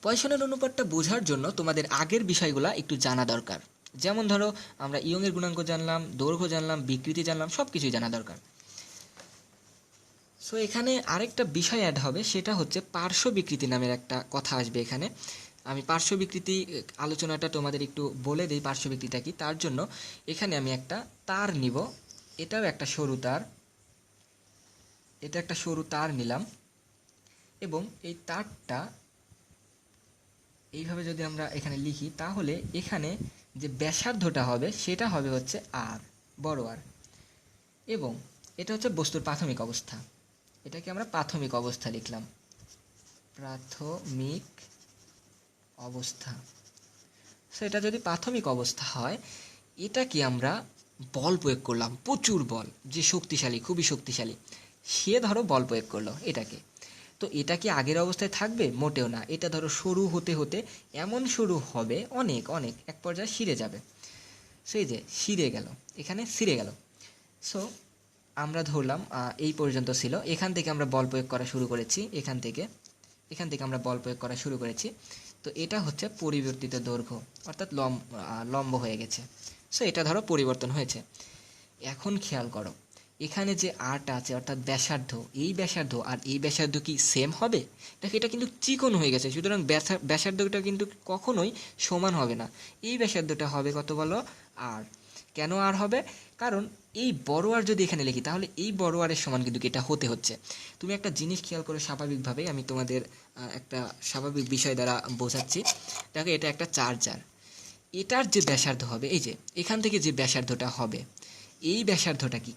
পয়সনের অনুপাতটা বোঝার জন্য তোমাদের আগের বিষয়গুলো একটু জানা দরকার। যেমন ধরো, আমরা ইয়ংয়ের গুণাঙ্ক জানলাম, দৈর্ঘ্য জানলাম, বিকৃতি জানলাম, সব কিছুই জানা দরকার। সো এখানে আরেকটা বিষয় অ্যাড হবে, সেটা হচ্ছে পার্শ্ব বিকৃতি নামের একটা কথা আসবে এখানে। আমি পার্শ্ব বিকৃতি আলোচনাটা তোমাদের একটু বলে দিই, পার্শ্ব বিকৃতিটা কি। তার জন্য এখানে আমি একটা তার নিব, এটাও একটা সরু তার, এটা একটা সরু তার নিলাম, এবং এই তারটা এইভাবে যদি আমরা এখানে লিখি তাহলে এখানে যে ব্যাসার্ধটা হবে সেটা হবে হচ্ছে আর, বড় আর, এবং এটা হচ্ছে বস্তুর প্রাথমিক অবস্থা। এটাকে আমরা প্রাথমিক অবস্থা লিখলাম। প্রাথমিক অবস্থা। সো এটা যদি প্রাথমিক অবস্থা হয়, এটা কি আমরা বল প্রয়োগ করলাম, প্রচুর বল, যে শক্তিশালী, খুবই শক্তিশালী, সে ধরো বল প্রয়োগ করলো এটাকে। তো এটা কি আগের অবস্থায় থাকবে? মোটেও না। এটা ধরো শুরু হতে হতে এমন শুরু হবে, অনেক অনেক এক পর্যায়ে ছিঁড়ে যাবে। সেই যে ছিঁড়ে গেল, এখানে ছিঁড়ে গেল। সো আমরা ধরলাম এই পর্যন্ত ছিল, এখান থেকে আমরা বল প্রয়োগ করা শুরু করেছি, এখান থেকে আমরা বল প্রয়োগ করা শুরু করেছি। তো এটা হচ্ছে পরিবর্তিত দৈর্ঘ্য, অর্থাৎ লম্ব হয়ে গেছে। সো এটা ধরো পরিবর্তন হয়েছে। এখন খেয়াল করো, এখানে যে আরটা আছে অর্থাৎ ব্যাসার্ধ, এই ব্যাসার্ধ আর এই ব্যাসার্ধ কি সেম হবে? দেখো এটা কিন্তু চিকন হয়ে গেছে, সুতরাং ব্যাসার্ধটা কিন্তু কখনোই সমান হবে না। এই ব্যাসার্ধটা হবে কত বলো? আর। কেন আর হবে? কারণ এই বড় আর যদি এখানে লিখি তাহলে এই বড় আরের সমান কিন্তু এটা হতে হচ্ছে। তুমি একটা জিনিস খেয়াল করে, স্বাভাবিকভাবে আমি তোমাদের একটা স্বাভাবিক বিষয় দ্বারা বোঝাচ্ছি। দেখো এটা একটা চার্জার, এটার যে ব্যাসার্ধ হবে, এই যে এখান থেকে যে ব্যাসার্ধটা হবে, এই ব্যাসার্ধটা কি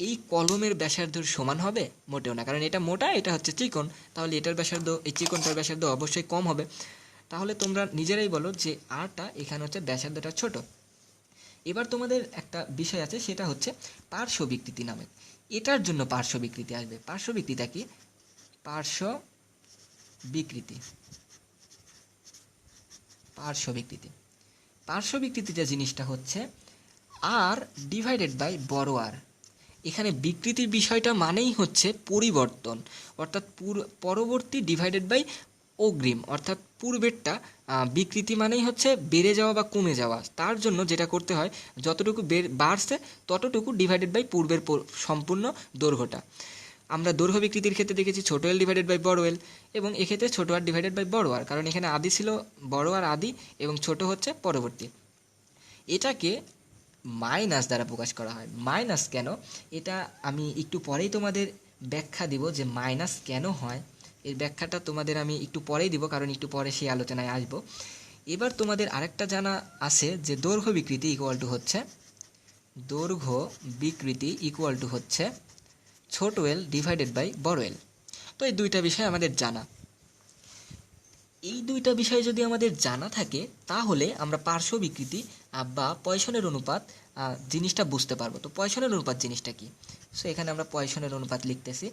এই কলমের ব্যাসার্ধর সমান হবে? মোটেও না, কারণ এটা মোটা, এটা হচ্ছে চিকন। তাহলে এটার ব্যাসার্ধ, এই চিকনটার ব্যাসার্ধ অবশ্যই কম হবে। তাহলে তোমরা নিজেরাই বলো যে আরটা এখানে হচ্ছে ব্যাসার্ধটা ছোট। এবার তোমাদের একটা বিষয় আছে, সেটা হচ্ছে পার্শ্ব বিকৃতি নামে। এটার জন্য পার্শ্ব বিকৃতি আসবে। পার্শ্ব বিকৃতিটা কি? পার্শ্ব বিকৃতি, পার্শ্ব বিকৃতি, পার্শ্ব বিকৃতিটা জিনিসটা হচ্ছে আর ডিভাইডেড বাই বড় আর। এখানে বিকৃতির বিষয়টা মানেই হচ্ছে পরিবর্তন, অর্থাৎ পরবর্তী ডিভাইডেড বাই অগ্রিম, অর্থাৎ পূর্বেরটা বিকৃতি মানেই হচ্ছে বেড়ে যাওয়া বা কমে যাওয়া। তার জন্য যেটা করতে হয়, যতটুকু বাড়ছে ততটুকু ডিভাইডেড বাই পূর্বের সম্পূর্ণ দৈর্ঘ্যটা। আমরা দৈর্ঘ্য বিকৃতির ক্ষেত্রে দেখেছি ছোট এল ডিভাইডেড বাই বড় এল, এবং এক্ষেত্রে ছোট আর ডিভাইডেড বাই বড় আর, কারণ এখানে আদি ছিল, বড় আর আদি এবং ছোট হচ্ছে পরবর্তী। এটাকে মাইনাস দ্বারা প্রকাশ করা হয়। মাইনাস কেন, এটা আমি একটু পরেই তোমাদের ব্যাখ্যা দিব যে মাইনাস কেন হয়। এর ব্যাখ্যাটা তোমাদের আমি একটু পরেই দিব, কারণ একটু পরে সেই আলোচনায় আসব। এবার তোমাদের আরেকটা জানা আছে যে দৈর্ঘ্য বিকৃতি ইকুয়াল টু হচ্ছে, দৈর্ঘ্য বিকৃতি ইকুয়াল টু হচ্ছে ছোট এল ডিভাইডেড বাই বড় এল। তো এই দুইটা বিষয় আমাদের জানা। এই দুইটা বিষয় যদি আমাদের জানা থাকে, তাহলে আমরা পার্শ্ব বিকৃতি বা পয়সনের অনুপাত জিনিসটা বুঝতে পারবো। তো পয়সনের অনুপাত জিনিসটা কি? সো এখানে আমরা পয়সনের অনুপাত লিখতেছি।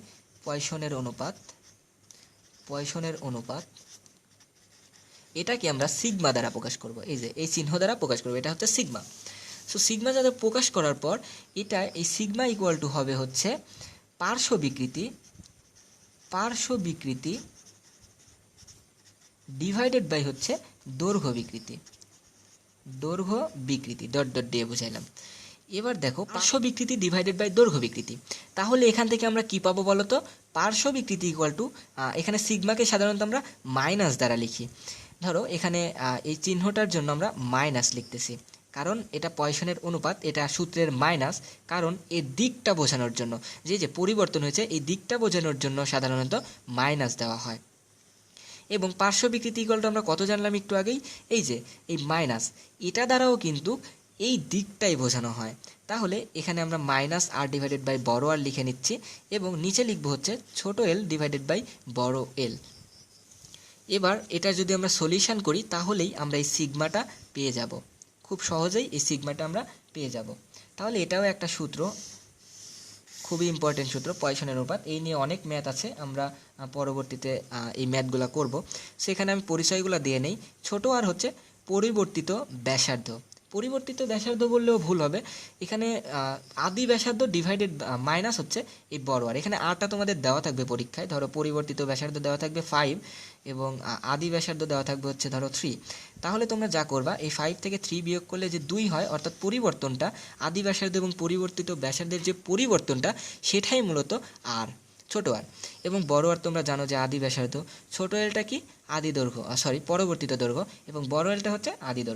পয়সনের অনুপাত, পয়সনের অনুপাত এটাকে আমরা সিগমা দ্বারা প্রকাশ করব। এই যে এই চিহ্ন দ্বারা প্রকাশ করব, এটা হচ্ছে সিগমা। সো সিগমা দ্বারা প্রকাশ করার পর এটা, এই সিগমা ইকুয়াল টু হবে হচ্ছে পার্শ্ব বিকৃতি, পার্শ্ব বিকৃতি ডিভাইডেড বাই হচ্ছে দৈর্ঘ্য বিকৃতি, দৈর্ঘ্য বিকৃতি ডট ডট দিয়ে বুঝাইলাম। এবার দেখো পার্শ্ব বিকৃতি ডিভাইডেড বাই দৈর্ঘ্য বিকৃতি। তাহলে এখান থেকে আমরা কি পাবো বলো তো? পার্শ্ব বিকৃতি ইকুয়াল টু, এখানে সিগমাকে সাধারণত আমরা মাইনাস দ্বারা লিখি। ধরো এখানে এই চিহ্নটার জন্য আমরা মাইনাস লিখতেছি, কারণ এটা পয়সনের অনুপাত, এটা সূত্রের মাইনাস, কারণ এর দিকটা বোঝানোর জন্য, যে পরিবর্তন হয়েছে এই দিকটা বোঝানোর জন্য সাধারণত মাইনাস দেওয়া হয়। এবং পার্শ্ব বিকৃতি ইকুয়াল টু আমরা কত জানলাম একটু আগেই, এই যে এই মাইনাস, এটা দ্বারাও কিন্তু এই দিকটাই বোঝানো হয়। তাহলে এখানে আমরা মাইনাস আর ডিভাইডেড বাই বড় আর লিখে নিচ্ছি, এবং নিচে লিখবো হচ্ছে ছোট এল ডিভাইডেড বাই বড় এল। এবার এটা যদি আমরা সলিউশন করি, তাহলেই আমরা এই সিগমাটা পেয়ে যাব, খুব সহজেই এই সিগমাটা আমরা পেয়ে যাব। তাহলে এটাও একটা সূত্র, খুবই ইম্পর্টেন্ট সূত্র, পয়সনের অনুপাত। এই নিয়ে অনেক ম্যাথ আছে, আমরা পরবর্তীতে এই ম্যাথগুলো করব। সেখানে আমি পরিচয়গুলো দিয়ে নেই। ছোট আর হচ্ছে পরিবর্তিত ব্যাসার্ধ। পরিবর্তিত ব্যাসার্ধ বললেও ভুল হবে, এখানে আদি ব্যাসার্ধ ডিভাইডেড মাইনাস হচ্ছে এই বড় আর। এখানে আরটা তোমাদের দেওয়া থাকবে পরীক্ষায়, ধরো পরিবর্তিত ব্যাসার্ধ দেওয়া থাকবে 5 এবং আদি ব্যাসার্ধ দেওয়া থাকবে হচ্ছে ধরো 3। তাহলে তোমরা যা করবা, এই 5 থেকে 3 বিয়োগ করলে যে 2 হয়, অর্থাৎ পরিবর্তনটা আদি ব্যাসার্ধ এবং পরিবর্তিত ব্যাসার্ধের যে পরিবর্তনটা, সেটাই মূলত আর, ছোট আর। এবং বড় আর তোমরা জানো যে আদি ব্যাসার্ধ, ছোট এলটা কি? আদি দৈর্ঘ্য, পরবর্তিত দৈর্ঘ্য, এবং বড় এলটা হচ্ছে আদি দৈর্ঘ্য।